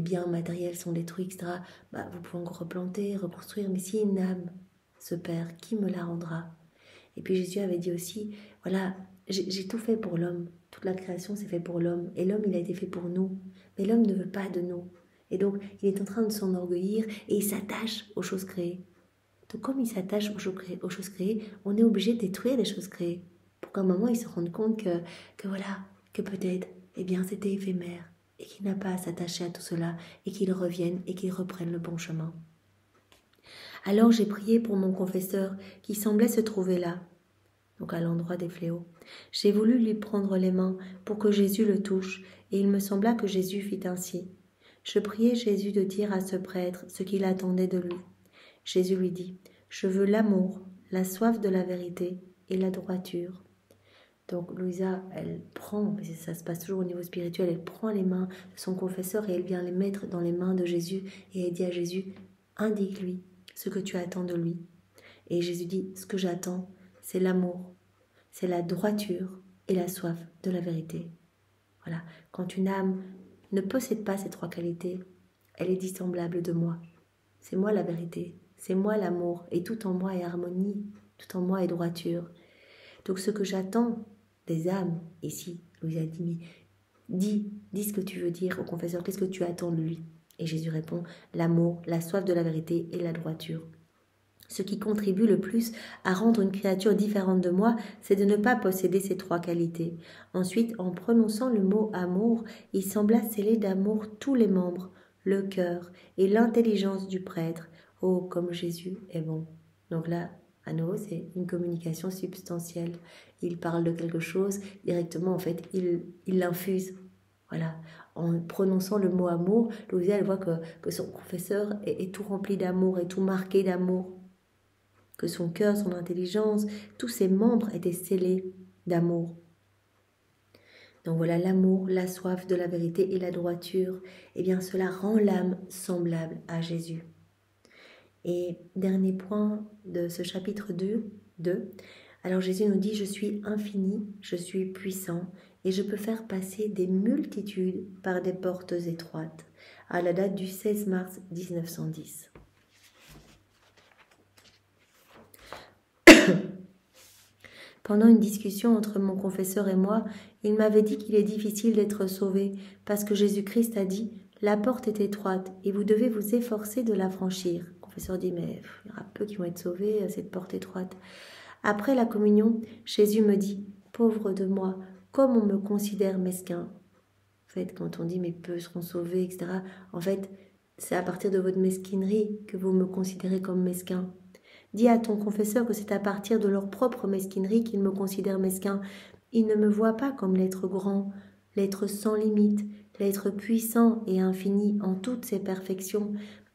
biens matériels sont détruits, etc., vous pouvez encore replanter, reconstruire. Mais si une âme se perd, qui me la rendra ? Et puis Jésus avait dit aussi, voilà, j'ai tout fait pour l'homme. Toute la création s'est faite pour l'homme. Et l'homme, il a été fait pour nous. Mais l'homme ne veut pas de nous. Et donc, il est en train de s'enorgueillir et il s'attache aux choses créées. Donc, comme il s'attache aux choses créées, on est obligé de détruire les choses créées. Pour qu'à un moment, il se rende compte que peut-être, c'était éphémère. Et qu'il n'a pas à s'attacher à tout cela. Et qu'il revienne et qu'il reprenne le bon chemin. Alors j'ai prié pour mon confesseur qui semblait se trouver là, donc à l'endroit des fléaux. J'ai voulu lui prendre les mains pour que Jésus le touche, et il me sembla que Jésus fit ainsi. Je priai Jésus de dire à ce prêtre ce qu'il attendait de lui. Jésus lui dit, « Je veux l'amour, la soif de la vérité et la droiture. » Donc Louisa, elle prend, ça se passe toujours au niveau spirituel, elle prend les mains de son confesseur et elle vient les mettre dans les mains de Jésus et elle dit à Jésus, « Indique-lui ce que tu attends de lui. » Et Jésus dit, ce que j'attends, c'est l'amour, c'est la droiture et la soif de la vérité. Voilà, quand une âme ne possède pas ces trois qualités, elle est dissemblable de moi. C'est moi la vérité, c'est moi l'amour, et tout en moi est harmonie, tout en moi est droiture. Donc ce que j'attends des âmes, ici, Louise a dit, dis ce que tu veux dire au confesseur, qu'est-ce que tu attends de lui ? Et Jésus répond, l'amour, la soif de la vérité et la droiture. Ce qui contribue le plus à rendre une créature différente de moi, c'est de ne pas posséder ces trois qualités. Ensuite, en prononçant le mot amour, il sembla sceller d'amour tous les membres, le cœur et l'intelligence du prêtre. Oh, comme Jésus est bon. Donc là, À nouveau, c'est une communication substantielle. Il parle de quelque chose directement, en fait, il l'infuse. Voilà. En prononçant le mot amour, Louisa, elle voit que son confesseur est tout rempli d'amour, est tout marqué d'amour. Que son cœur, son intelligence, tous ses membres étaient scellés d'amour. Donc voilà, l'amour, la soif de la vérité et la droiture, eh bien cela rend l'âme semblable à Jésus. Et dernier point de ce chapitre 2, alors Jésus nous dit « Je suis infini, je suis puissant et je peux faire passer des multitudes par des portes étroites » à la date du 16 mars 1910. Pendant une discussion entre mon confesseur et moi, il m'avait dit qu'il est difficile d'être sauvé parce que Jésus-Christ a dit « La porte est étroite et vous devez vous efforcer de la franchir ». Le confesseur dit « Mais il y aura peu qui vont être sauvés à cette porte étroite ». Après la communion, Jésus me dit « Pauvre de moi, comme on me considère mesquin ». En fait, quand on dit « Mais peu seront sauvés », etc., en fait, c'est à partir de votre mesquinerie que vous me considérez comme mesquin. Dis à ton confesseur que c'est à partir de leur propre mesquinerie qu'ils me considèrent mesquin. Ils ne me voient pas comme l'être grand, l'être sans limite, l'être puissant et infini en toutes ses perfections,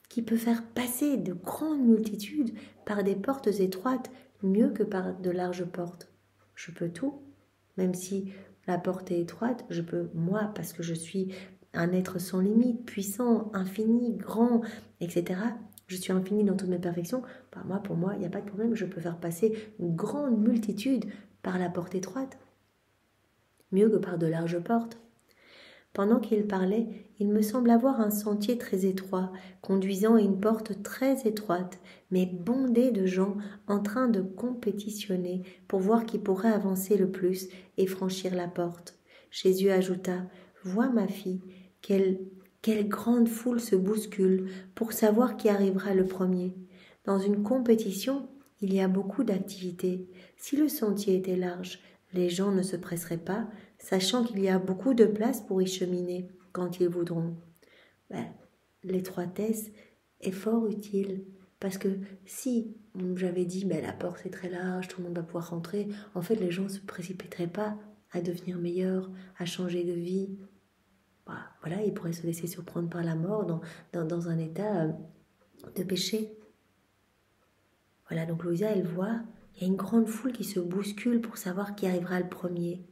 qui peut faire passer de grandes multitudes par des portes étroites mieux que par de larges portes. Je peux tout, même si la porte est étroite, je peux, moi, parce que je suis un être sans limite, puissant, infini, grand, etc., je suis infini dans toutes mes perfections, bah moi, pour moi, il n'y a pas de problème, je peux faire passer une grande multitude par la porte étroite, mieux que par de larges portes. Pendant qu'il parlait, il me semble avoir un sentier très étroit, conduisant à une porte très étroite, mais bondée de gens en train de compétitionner pour voir qui pourrait avancer le plus et franchir la porte. Jésus ajouta « Vois ma fille, quelle grande foule se bouscule pour savoir qui arrivera le premier. Dans une compétition, il y a beaucoup d'activités. Si le sentier était large, les gens ne se presseraient pas, sachant qu'il y a beaucoup de place pour y cheminer quand ils voudront. L'étroitesse est fort utile, parce que si j'avais dit la porte est très large, tout le monde va pouvoir rentrer, en fait les gens ne se précipiteraient pas à devenir meilleurs, à changer de vie. Voilà, ils pourraient se laisser surprendre par la mort dans un état de péché. Voilà, donc Louisa, elle voit, il y a une grande foule qui se bouscule pour savoir qui arrivera le premier.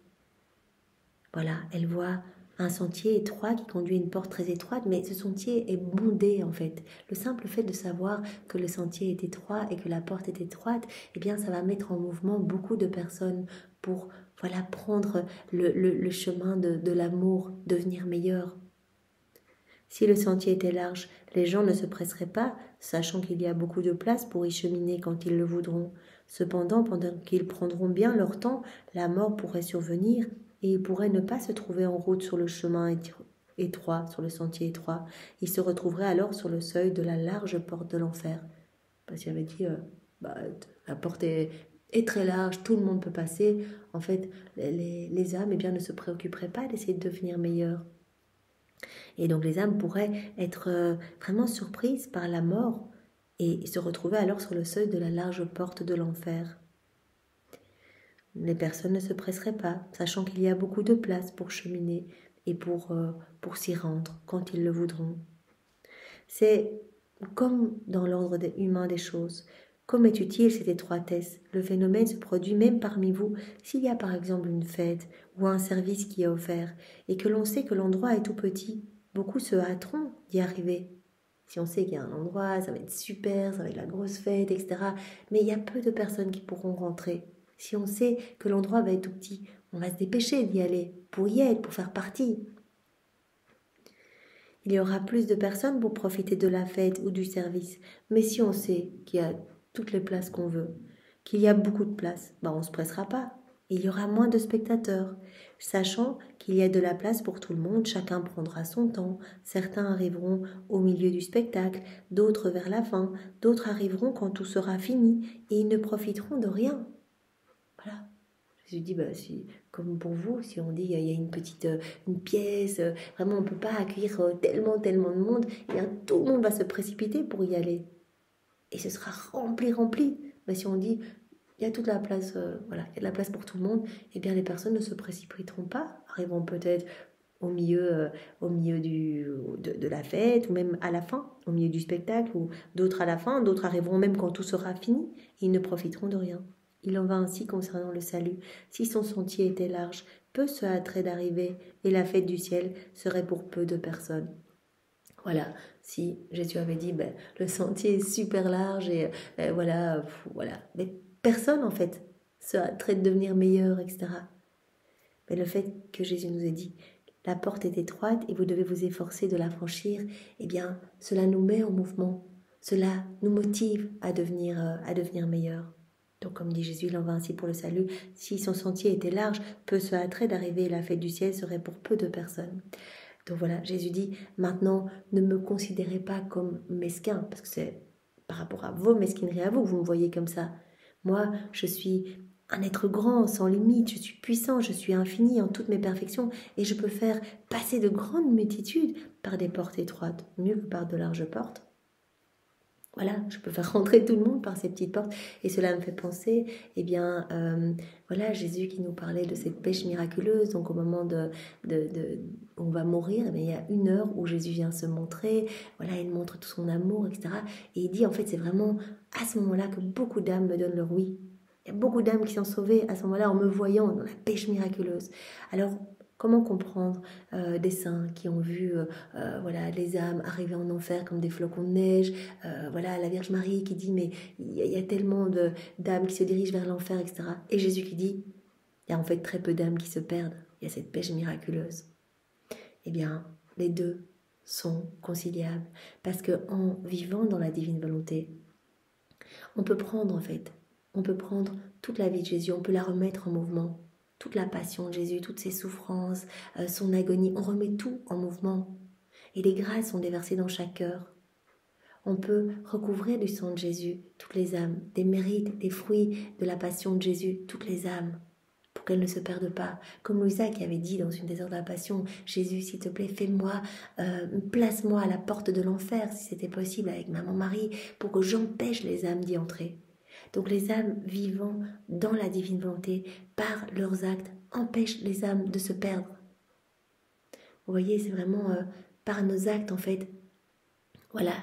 Voilà, elle voit un sentier étroit qui conduit à une porte très étroite, mais ce sentier est bondé en fait. Le simple fait de savoir que le sentier est étroit et que la porte est étroite, eh bien ça va mettre en mouvement beaucoup de personnes pour prendre le chemin de l'amour, devenir meilleur. Si le sentier était large, les gens ne se presseraient pas, sachant qu'il y a beaucoup de place pour y cheminer quand ils le voudront. Cependant, pendant qu'ils prendront bien leur temps, la mort pourrait survenir et ils pourraient ne pas se trouver en route sur le chemin étroit, sur le sentier étroit. Ils se retrouveraient alors sur le seuil de la large porte de l'enfer. Parce qu'il avait dit, la porte est très large, tout le monde peut passer. En fait, les âmes ne se préoccuperaient pas d'essayer de devenir meilleures. Et donc les âmes pourraient être vraiment surprises par la mort et se retrouver alors sur le seuil de la large porte de l'enfer. Les personnes ne se presseraient pas, sachant qu'il y a beaucoup de place pour cheminer et pour s'y rendre quand ils le voudront. C'est comme dans l'ordre humain des choses. Comme est utile cette étroitesse, le phénomène se produit même parmi vous s'il y a par exemple une fête ou un service qui est offert et que l'on sait que l'endroit est tout petit. Beaucoup se hâteront d'y arriver. Si on sait qu'il y a un endroit, ça va être super, ça va être la grosse fête, etc. Mais il y a peu de personnes qui pourront rentrer. Si on sait que l'endroit va être tout petit, on va se dépêcher d'y aller, pour y être, pour faire partie. Il y aura plus de personnes pour profiter de la fête ou du service. Mais si on sait qu'il y a toutes les places qu'on veut, qu'il y a beaucoup de places, on ne se pressera pas. Il y aura moins de spectateurs. Sachant qu'il y a de la place pour tout le monde, chacun prendra son temps. Certains arriveront au milieu du spectacle, d'autres vers la fin, d'autres arriveront quand tout sera fini et ils ne profiteront de rien. Voilà. Je dis, si, comme pour vous, si on dit il y a une pièce, vraiment on ne peut pas accueillir tellement de monde, et bien tout le monde va se précipiter pour y aller. Et ce sera rempli. Mais si on dit, il y a toute la place, voilà, il y a de la place pour tout le monde, eh bien les personnes ne se précipiteront pas, arriveront peut-être au milieu de la fête, ou même à la fin, au milieu du spectacle, ou d'autres à la fin, d'autres arriveront même quand tout sera fini, et ils ne profiteront de rien. Il en va ainsi concernant le salut. Si son sentier était large, peu se hâteraient d'arriver, et la fête du ciel serait pour peu de personnes. Voilà, si Jésus avait dit, ben, le sentier est super large, et voilà, mais personne en fait se hâterait de devenir meilleur, etc. Mais le fait que Jésus nous ait dit, la porte est étroite et vous devez vous efforcer de la franchir, eh bien, cela nous met en mouvement, cela nous motive à devenir meilleurs. Donc, comme dit Jésus, il en va ainsi pour le salut. Si son sentier était large, peu se hâterait d'arriver, la fête du ciel serait pour peu de personnes. Donc voilà, Jésus dit, maintenant, ne me considérez pas comme mesquin, parce que c'est par rapport à vos mesquineries à vous que vous me voyez comme ça. Moi, je suis un être grand, sans limite, je suis puissant, je suis infini en toutes mes perfections, et je peux faire passer de grandes multitudes par des portes étroites, mieux que par de larges portes. Voilà, je peux faire rentrer tout le monde par ces petites portes. Et cela me fait penser, eh bien, voilà, Jésus qui nous parlait de cette pêche miraculeuse. Donc au moment on va mourir, eh bien, il y a une heure où Jésus vient se montrer. Voilà, il montre tout son amour, etc. Et il dit, en fait, c'est vraiment à ce moment-là que beaucoup d'âmes me donnent leur oui. Il y a beaucoup d'âmes qui sont sauvées à ce moment-là en me voyant dans la pêche miraculeuse. Alors, comment comprendre des saints qui ont vu voilà, les âmes arriver en enfer comme des flocons de neige, voilà, la Vierge Marie qui dit mais il y a tellement d'âmes qui se dirigent vers l'enfer, etc. Et Jésus qui dit il y a en fait très peu d'âmes qui se perdent, il y a cette pêche miraculeuse. Eh bien, les deux sont conciliables parce qu'en vivant dans la divine volonté, on peut prendre en fait, on peut prendre toute la vie de Jésus, on peut la remettre en mouvement. Toute la passion de Jésus, toutes ses souffrances, son agonie, on remet tout en mouvement. Et les grâces sont déversées dans chaque cœur. On peut recouvrir du sang de Jésus toutes les âmes, des mérites, des fruits de la passion de Jésus, toutes les âmes, pour qu'elles ne se perdent pas. Comme Louisa qui avait dit dans une des heures de la passion, Jésus, s'il te plaît, place-moi à la porte de l'enfer, si c'était possible, avec maman Marie, pour que j'empêche les âmes d'y entrer. Donc les âmes vivant dans la divine volonté, par leurs actes, empêchent les âmes de se perdre. Vous voyez, c'est vraiment par nos actes, en fait. Voilà,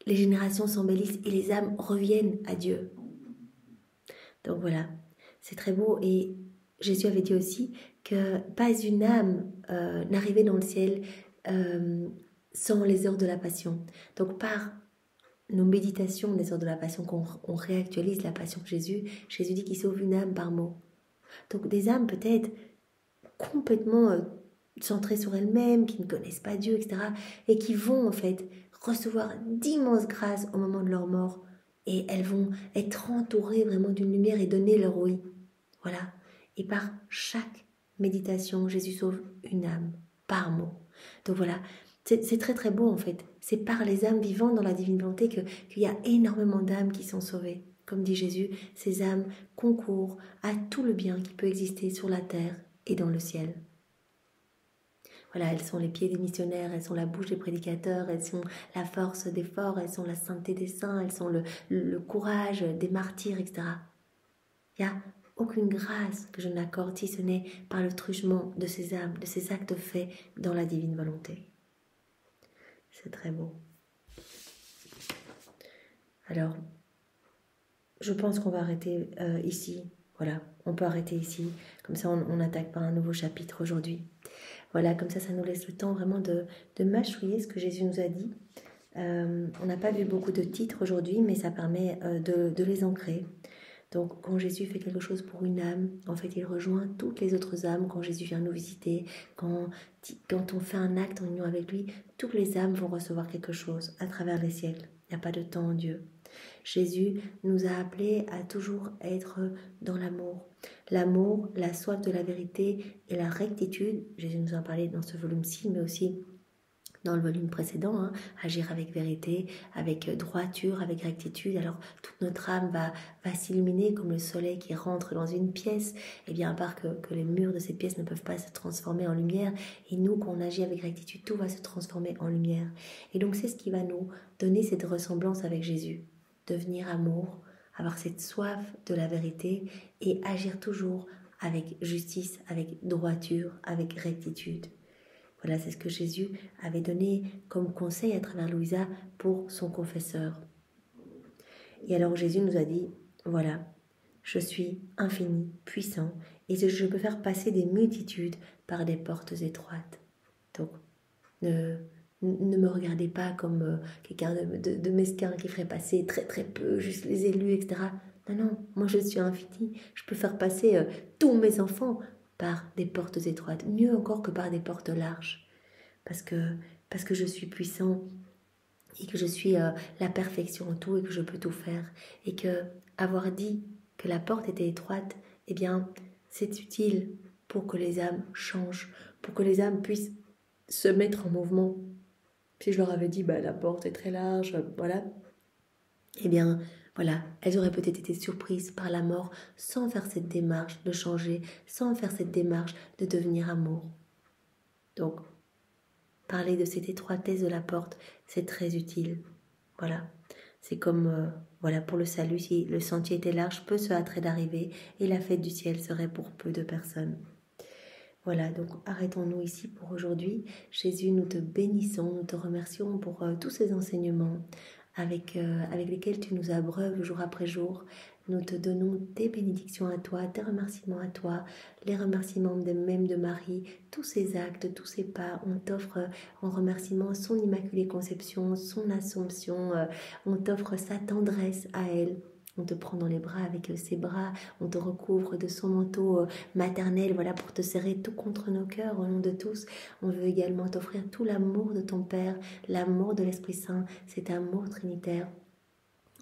les générations s'embellissent et les âmes reviennent à Dieu. Donc voilà, c'est très beau. Et Jésus avait dit aussi que pas une âme n'arrivait dans le ciel sans les heures de la passion. Donc par nos méditations des heures de la passion, qu'on réactualise la passion de Jésus, Jésus dit qu'il sauve une âme par mot. Donc des âmes peut-être complètement centrées sur elles-mêmes, qui ne connaissent pas Dieu, etc. et qui vont en fait recevoir d'immenses grâces au moment de leur mort. Et elles vont être entourées vraiment d'une lumière et donner leur oui. Voilà. Et par chaque méditation, Jésus sauve une âme par mot. Donc voilà. C'est très très beau en fait. C'est par les âmes vivantes dans la divine volonté qu'il y a énormément d'âmes qui sont sauvées. Comme dit Jésus, ces âmes concourent à tout le bien qui peut exister sur la terre et dans le ciel. Voilà, elles sont les pieds des missionnaires, elles sont la bouche des prédicateurs, elles sont la force des forts, elles sont la sainteté des saints, elles sont le courage des martyrs, etc. Il n'y a aucune grâce que je n'accorde si ce n'est par le truchement de ces âmes, de ces actes faits dans la divine volonté. C'est très beau. Alors, je pense qu'on va arrêter ici. Voilà, on peut arrêter ici. Comme ça, on n'attaque pas un nouveau chapitre aujourd'hui. Voilà, comme ça nous laisse le temps vraiment de mâchouiller ce que Jésus nous a dit. On n'a pas vu beaucoup de titres aujourd'hui, mais ça permet de les ancrer. Donc, quand Jésus fait quelque chose pour une âme, en fait, il rejoint toutes les autres âmes. Quand Jésus vient nous visiter, quand on fait un acte en union avec lui, toutes les âmes vont recevoir quelque chose à travers les siècles. Il n'y a pas de temps en Dieu. Jésus nous a appelés à toujours être dans l'amour. L'amour, la soif de la vérité et la rectitude. Jésus nous en parlait dans ce volume-ci, mais aussi dans le volume précédent, agir avec vérité, avec droiture, avec rectitude. Alors toute notre âme va s'illuminer comme le soleil qui rentre dans une pièce, et bien à part que les murs de cette pièce ne peuvent pas se transformer en lumière, et nous, quand on agit avec rectitude, tout va se transformer en lumière. Et donc c'est ce qui va nous donner cette ressemblance avec Jésus, devenir amour avoir cette soif de la vérité et agir toujours avec justice, avec droiture, avec rectitude. Voilà, c'est ce que Jésus avait donné comme conseil à travers Louisa pour son confesseur. Et alors Jésus nous a dit, voilà, je suis infini, puissant, et je peux faire passer des multitudes par des portes étroites. Donc, ne me regardez pas comme quelqu'un de mesquin qui ferait passer très très peu, juste les élus, etc. Non, moi je suis infini, je peux faire passer tous mes enfants par des portes étroites, mieux encore que par des portes larges, parce que je suis puissant et que je suis la perfection en tout et que je peux tout faire, et que avoir dit que la porte était étroite, eh bien c'est utile pour que les âmes changent, pour que les âmes puissent se mettre en mouvement. Si je leur avais dit la porte est très large, voilà, eh bien voilà, elles auraient peut-être été surprises par la mort sans faire cette démarche de changer, sans faire cette démarche de devenir amour. Donc parler de cette étroitesse de la porte, c'est très utile. Voilà, c'est comme voilà, pour le salut, si le sentier était large, peu se hâterait d'arriver et la fête du ciel serait pour peu de personnes. Voilà, donc arrêtons-nous ici pour aujourd'hui. Jésus, nous te bénissons, nous te remercions pour tous ces enseignements avec lesquels tu nous abreuves jour après jour. Nous te donnons tes bénédictions à toi, tes remerciements à toi, les remerciements même de Marie, tous ses actes, tous ses pas. On t'offre en remerciement son Immaculée Conception, son Assomption, on t'offre sa tendresse à elle. On te prend dans les bras avec ses bras, on te recouvre de son manteau maternel, voilà, pour te serrer tout contre nos cœurs au nom de tous. On veut également t'offrir tout l'amour de ton Père, l'amour de l'Esprit Saint, cet amour trinitaire.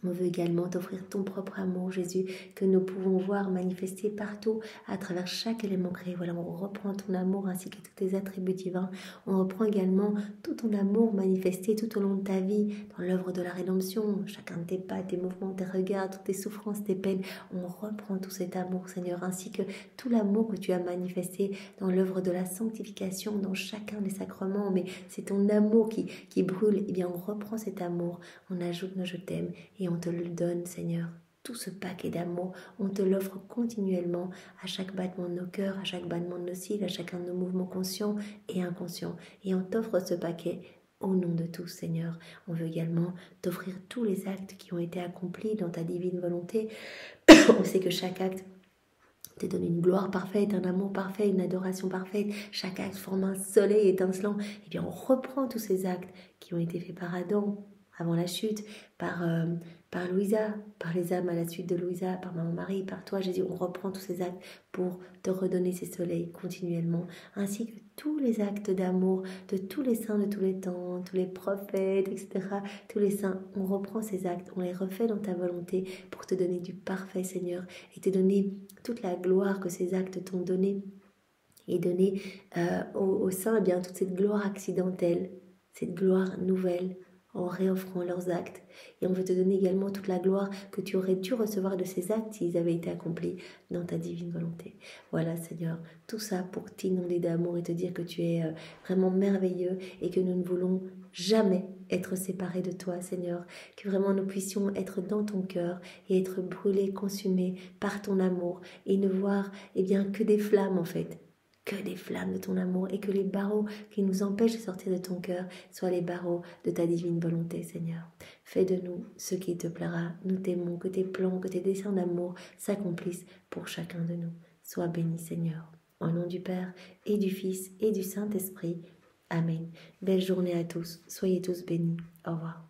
On veut également t'offrir ton propre amour, Jésus, que nous pouvons voir manifester partout à travers chaque élément créé. Voilà, on reprend ton amour ainsi que tous tes attributs divins. On reprend également tout ton amour manifesté tout au long de ta vie dans l'œuvre de la rédemption. Chacun de tes pas, tes mouvements, tes regards, toutes tes souffrances, tes peines. On reprend tout cet amour, Seigneur, ainsi que tout l'amour que tu as manifesté dans l'œuvre de la sanctification, dans chacun des sacrements. Mais c'est ton amour qui brûle. Eh bien, on reprend cet amour, on ajoute nos je t'aime et on te le donne, Seigneur. Tout ce paquet d'amour, on te l'offre continuellement à chaque battement de nos cœurs, à chaque battement de nos cils, à chacun de nos mouvements conscients et inconscients. Et on t'offre ce paquet au nom de tous, Seigneur. On veut également t'offrir tous les actes qui ont été accomplis dans ta divine volonté. On sait que chaque acte te donne une gloire parfaite, un amour parfait, une adoration parfaite. Chaque acte forme un soleil étincelant. Eh bien, on reprend tous ces actes qui ont été faits par Adam avant la chute, par Louisa, par les âmes à la suite de Louisa, par Maman Marie, par toi, Jésus. On reprend tous ces actes pour te redonner ces soleils continuellement, ainsi que tous les actes d'amour de tous les saints de tous les temps, tous les prophètes, etc. Tous les saints, on reprend ces actes, on les refait dans ta volonté pour te donner du parfait, Seigneur, et te donner toute la gloire que ces actes t'ont donnée, et donner aux saints bien toute cette gloire accidentelle, cette gloire nouvelle, en réoffrant leurs actes. Et on veut te donner également toute la gloire que tu aurais dû recevoir de ces actes s'ils avaient été accomplis dans ta divine volonté. Voilà, Seigneur, tout ça pour t'inonder d'amour et te dire que tu es vraiment merveilleux et que nous ne voulons jamais être séparés de toi, Seigneur. Que vraiment nous puissions être dans ton cœur et être brûlés, consumés par ton amour et ne voir que des flammes en fait. Que des flammes de ton amour et que les barreaux qui nous empêchent de sortir de ton cœur soient les barreaux de ta divine volonté, Seigneur. Fais de nous ce qui te plaira. Nous t'aimons, que tes plans, que tes desseins d'amour s'accomplissent pour chacun de nous. Sois béni, Seigneur. Au nom du Père et du Fils et du Saint-Esprit. Amen. Belle journée à tous. Soyez tous bénis. Au revoir.